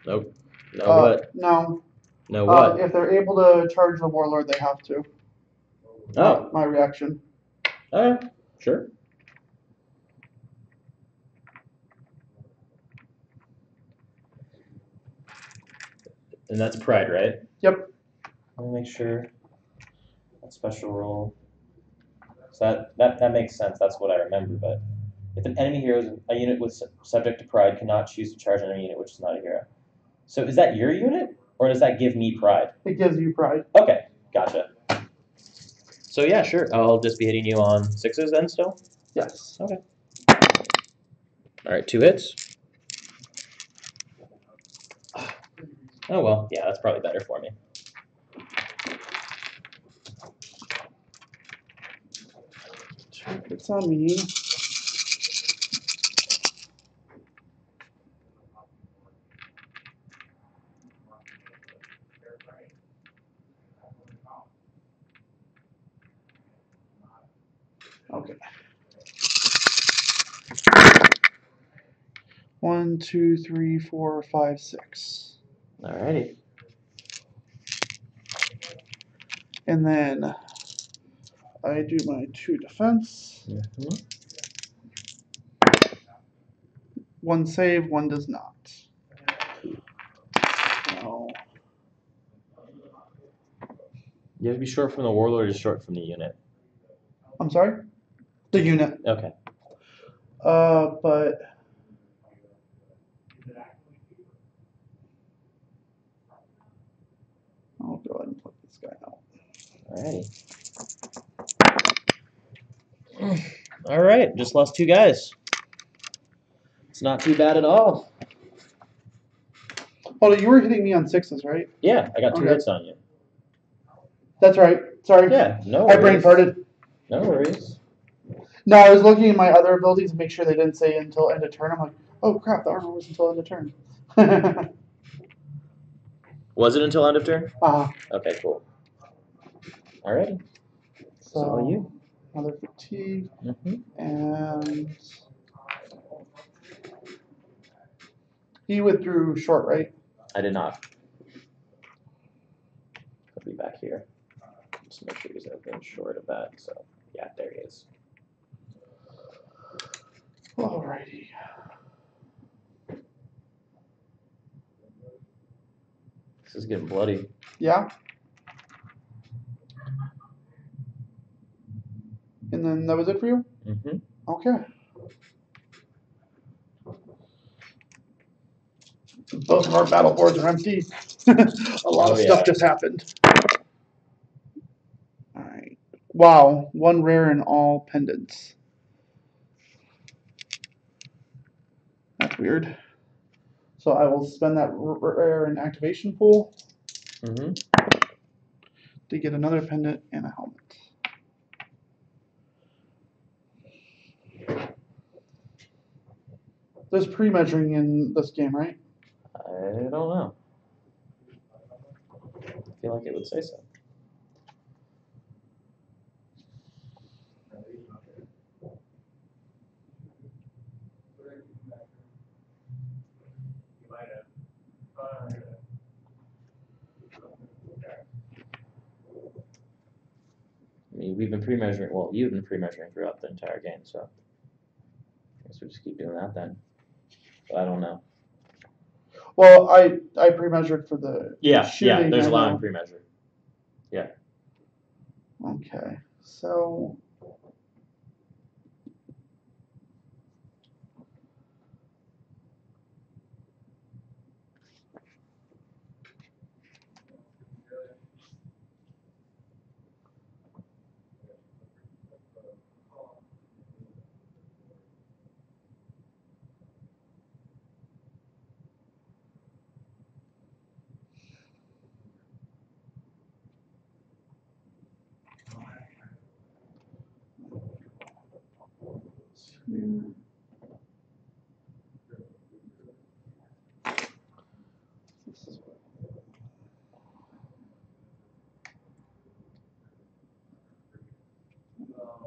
Nope. No what? No. No what? If they're able to charge the warlord, they have to. Oh. My reaction. Okay. Sure. And that's pride, right? Yep. Let me make sure. That special roll. So that makes sense. That's what I remember. But if an enemy hero is a unit with subject to pride, cannot choose to charge another unit which is not a hero. So is that your unit, or does that give me pride? It gives you pride. Okay, gotcha. So yeah, sure. I'll just be hitting you on 6s then still? Yes. Okay. Alright, 2 hits. Oh well, yeah, that's probably better for me. It's on me. Okay. 1, 2, 3, 4, 5, 6. Alrighty. And then I do my 2 defense. 1 save, 1 does not. No. You have to be short from the warlord or short from the unit? I'm sorry? The unit. Okay. But I'll go ahead and put this guy out. Alrighty. Alright, just lost 2 guys. It's not too bad at all. Oh, you were hitting me on 6s, right? Yeah, I got 2 Okay. hits on you. That's right. Sorry. Yeah, no I worries. brain farted. No worries. No, I was looking at my other abilities to make sure they didn't say until end of turn. I'm like, oh crap, the armor was until end of turn. Was it until end of turn? Uh-huh. Okay, cool. Alrighty. So all you. Another fatigue. And he withdrew short, right? I did not. I'll be back here. Just make sure he's open short of that. So yeah, there he is. Alrighty. This is getting bloody. Yeah. And then that was it for you? Okay. Both of our battle boards are empty. A lot of stuff just happened. Alright. Wow, 1 rare in all pendants. That's weird. So I will spend that rare in activation pool to get another pendant and a helmet. There's pre-measuring in this game, right? I don't know. I feel like it would say so. we've been pre-measuring. Well, you've been pre-measuring throughout the entire game, so I guess we just keep doing that then. But I don't know. Well, I pre-measured for the shooting. There's I allowing know. pre-measure. Okay, so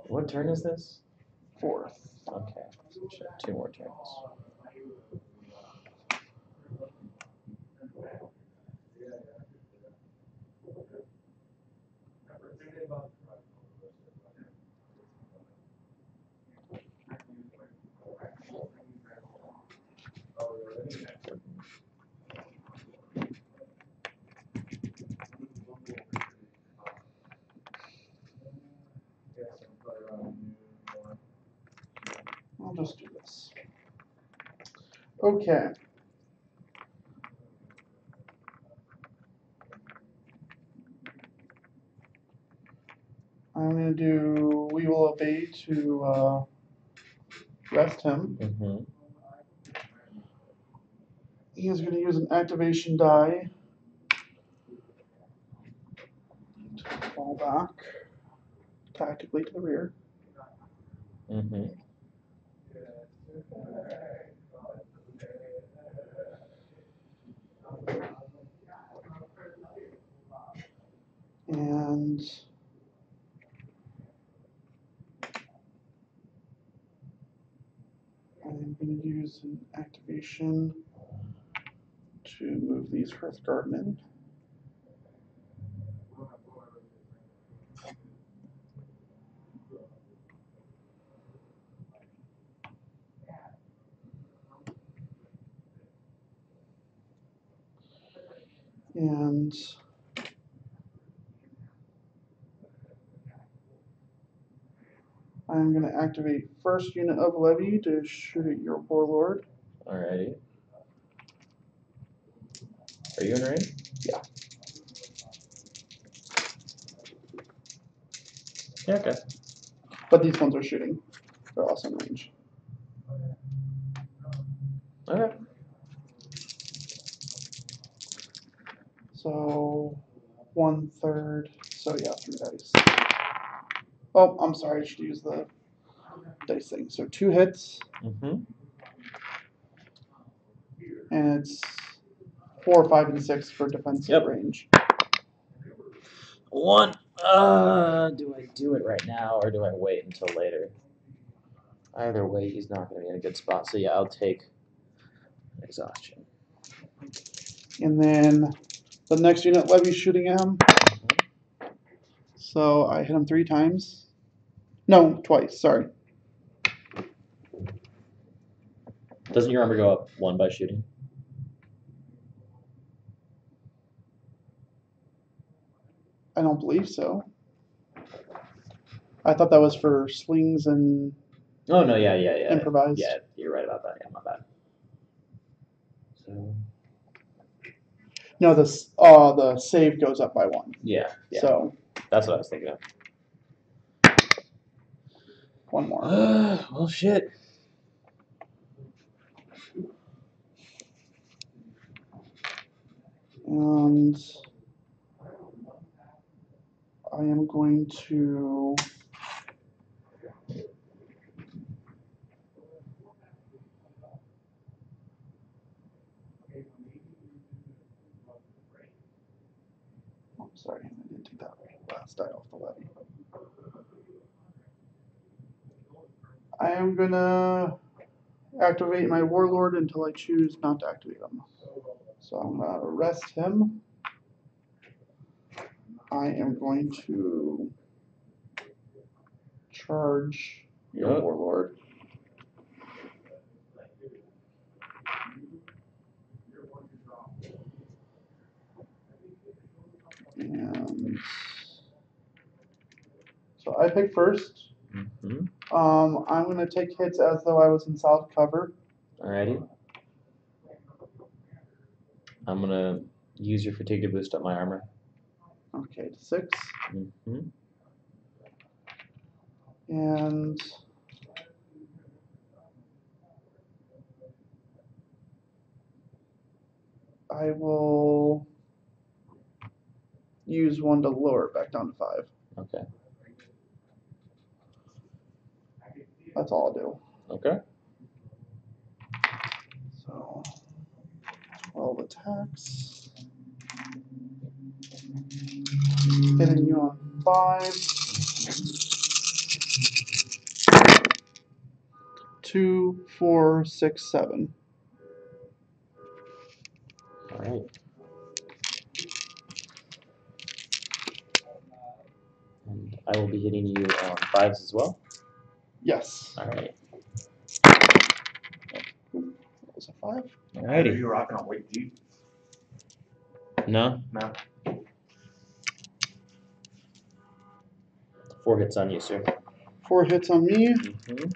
What turn is this? 4th. Okay, so we should have 2 more turns. I'll just do this. Okay. I'm gonna do We Will Obey to rest him. Mm-hmm. He is gonna use an activation die to fall back tactically to the rear. Mm-hmm. And I'm going to use an activation to move these Hearthguardmen. And I'm going to activate first unit of levy to shoot at your warlord. Alrighty. Are you in range? Yeah. Yeah, okay. But these ones are shooting. They're also in range. Okay. So 1/3. So yeah, 3 dice. Oh, I'm sorry. I should use the dice thing. So 2 hits, Mm-hmm. and it's 4, 5, and 6 for defensive range. 1. Do I do it right now or do I wait until later? Either way, he's not going to be in a good spot. So yeah, I'll take exhaustion. And then the next unit levy shooting at him. So I hit him 3 times. No, twice. Sorry. Doesn't your armor go up 1 by shooting? I don't believe so. I thought that was for slings and Oh no, yeah. improvised. Yeah, you're right about that. Yeah, my bad. So No, the save goes up by 1. yeah. So That's what I was thinking of. 1 more. Well, shit. And I am going to sorry, I didn't take that last die off the levy. I am gonna activate my warlord until I choose not to activate him. So I'm gonna arrest him. I am going to charge your Yep. warlord. And so I pick first. Mhm. I'm going to take hits as though I was in solid cover. Alrighty. I'm gonna use your fatigue to boost up my armor. Okay, to 6. Mm-hmm. And I will use 1 to lower it back down to 5. Okay. That's all I'll do. Okay. So 12 attacks. Hitting you on 5. 2, 4, 6, 7. All right. And I will be hitting you on 5s as well. Yes. All right. That was a 5. All Are righty. you rocking on weight deep? No. No. 4 hits on you, sir. 4 hits on me. Mm-hmm.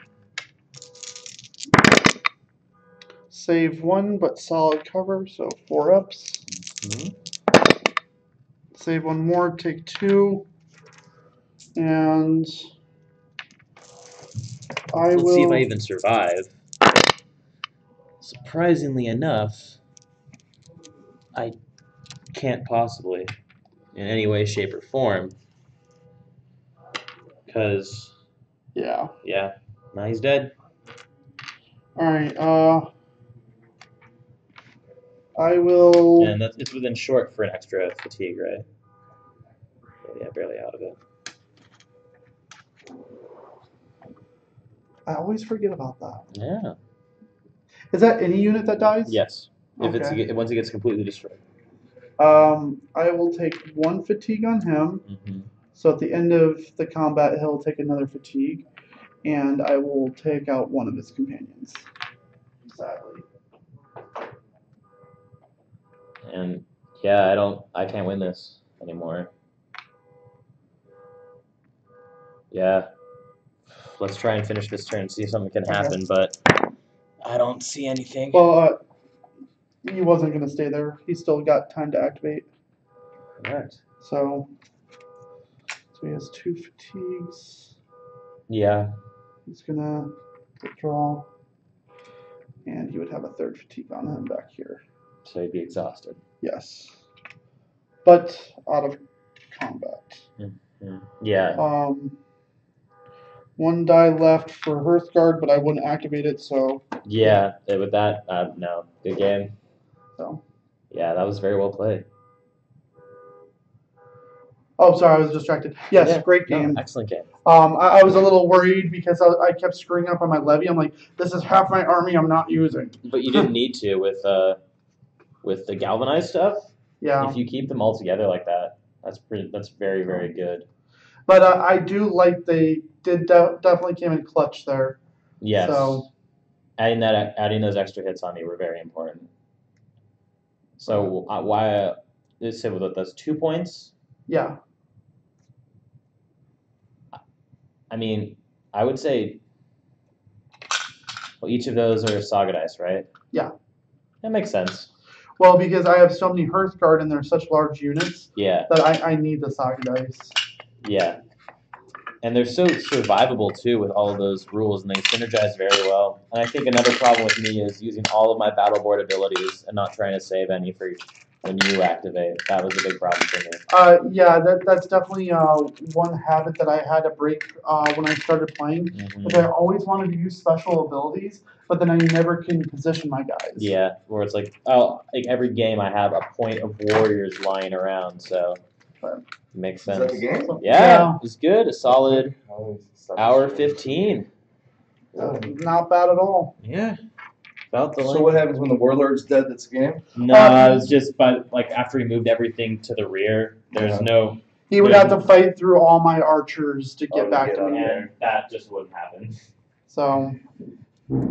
Save 1, but solid cover, so 4 ups. Mm-hmm. Save 1 more, take 2. And I Let's will. see if I even survive. Surprisingly enough, I can't possibly, in any way, shape, or form, because Yeah. yeah, now he's dead. Alright, I will. And it's within short for an extra fatigue, right? Yeah, barely out of it. I always forget about that. Yeah. Is that any unit that dies? Yes. If Okay. it's once it gets completely destroyed. I will take 1 fatigue on him. Mm-hmm. So at the end of the combat, he'll take another fatigue, and I will take out 1 of his companions. Sadly. And yeah, I can't win this anymore. Yeah. Let's try and finish this turn and see if something can happen, but I don't see anything. Well, he wasn't going to stay there. He still got time to activate. Correct. So he has 2 fatigues. Yeah. He's going to withdraw. And he would have a 3rd fatigue on him back here. So he'd be exhausted. Yes. But out of combat. Mm-hmm. Yeah. 1 die left for Hearthguard, but I wouldn't activate it, so. Yeah. With that, no. Good game. So. Yeah, that was very well played. Oh, sorry, I was distracted. Yes, Yeah, great no, game. excellent game. I was a little worried because I kept screwing up on my levy. I'm like, this is half my army I'm not using. But you didn't need to with the galvanized stuff. Yeah. If you keep them all together like that, that's very, very good. But I do like they did definitely came in clutch there. Yes. So. Adding those extra hits on me were very important. So why let's say with those 2 points? Yeah. I mean, I would say, well, each of those are Saga dice, right? Yeah. That makes sense. Well, because I have so many Hearthguard and they're such large units. Yeah. That I need the Saga dice. Yeah. And they're so survivable, too, with all of those rules, and they synergize very well. And I think another problem with me is using all of my battle board abilities and not trying to save any for when you activate. That was a big problem for me. Yeah, that's definitely one habit that I had to break when I started playing. Mm-hmm. Because I always wanted to use special abilities, but then I never can position my guys. Yeah, where it's like, every game I have a point of warriors lying around, so it makes sense. Is that the game? Yeah, it was good. A solid hour 15. Not bad at all. Yeah. About the So what happens when the warlord's dead? That's the game. No, it's just after we moved everything to the rear, there's Yeah. no He would have to fight through all my archers to get to back get to up me. there. And that just wouldn't happen. So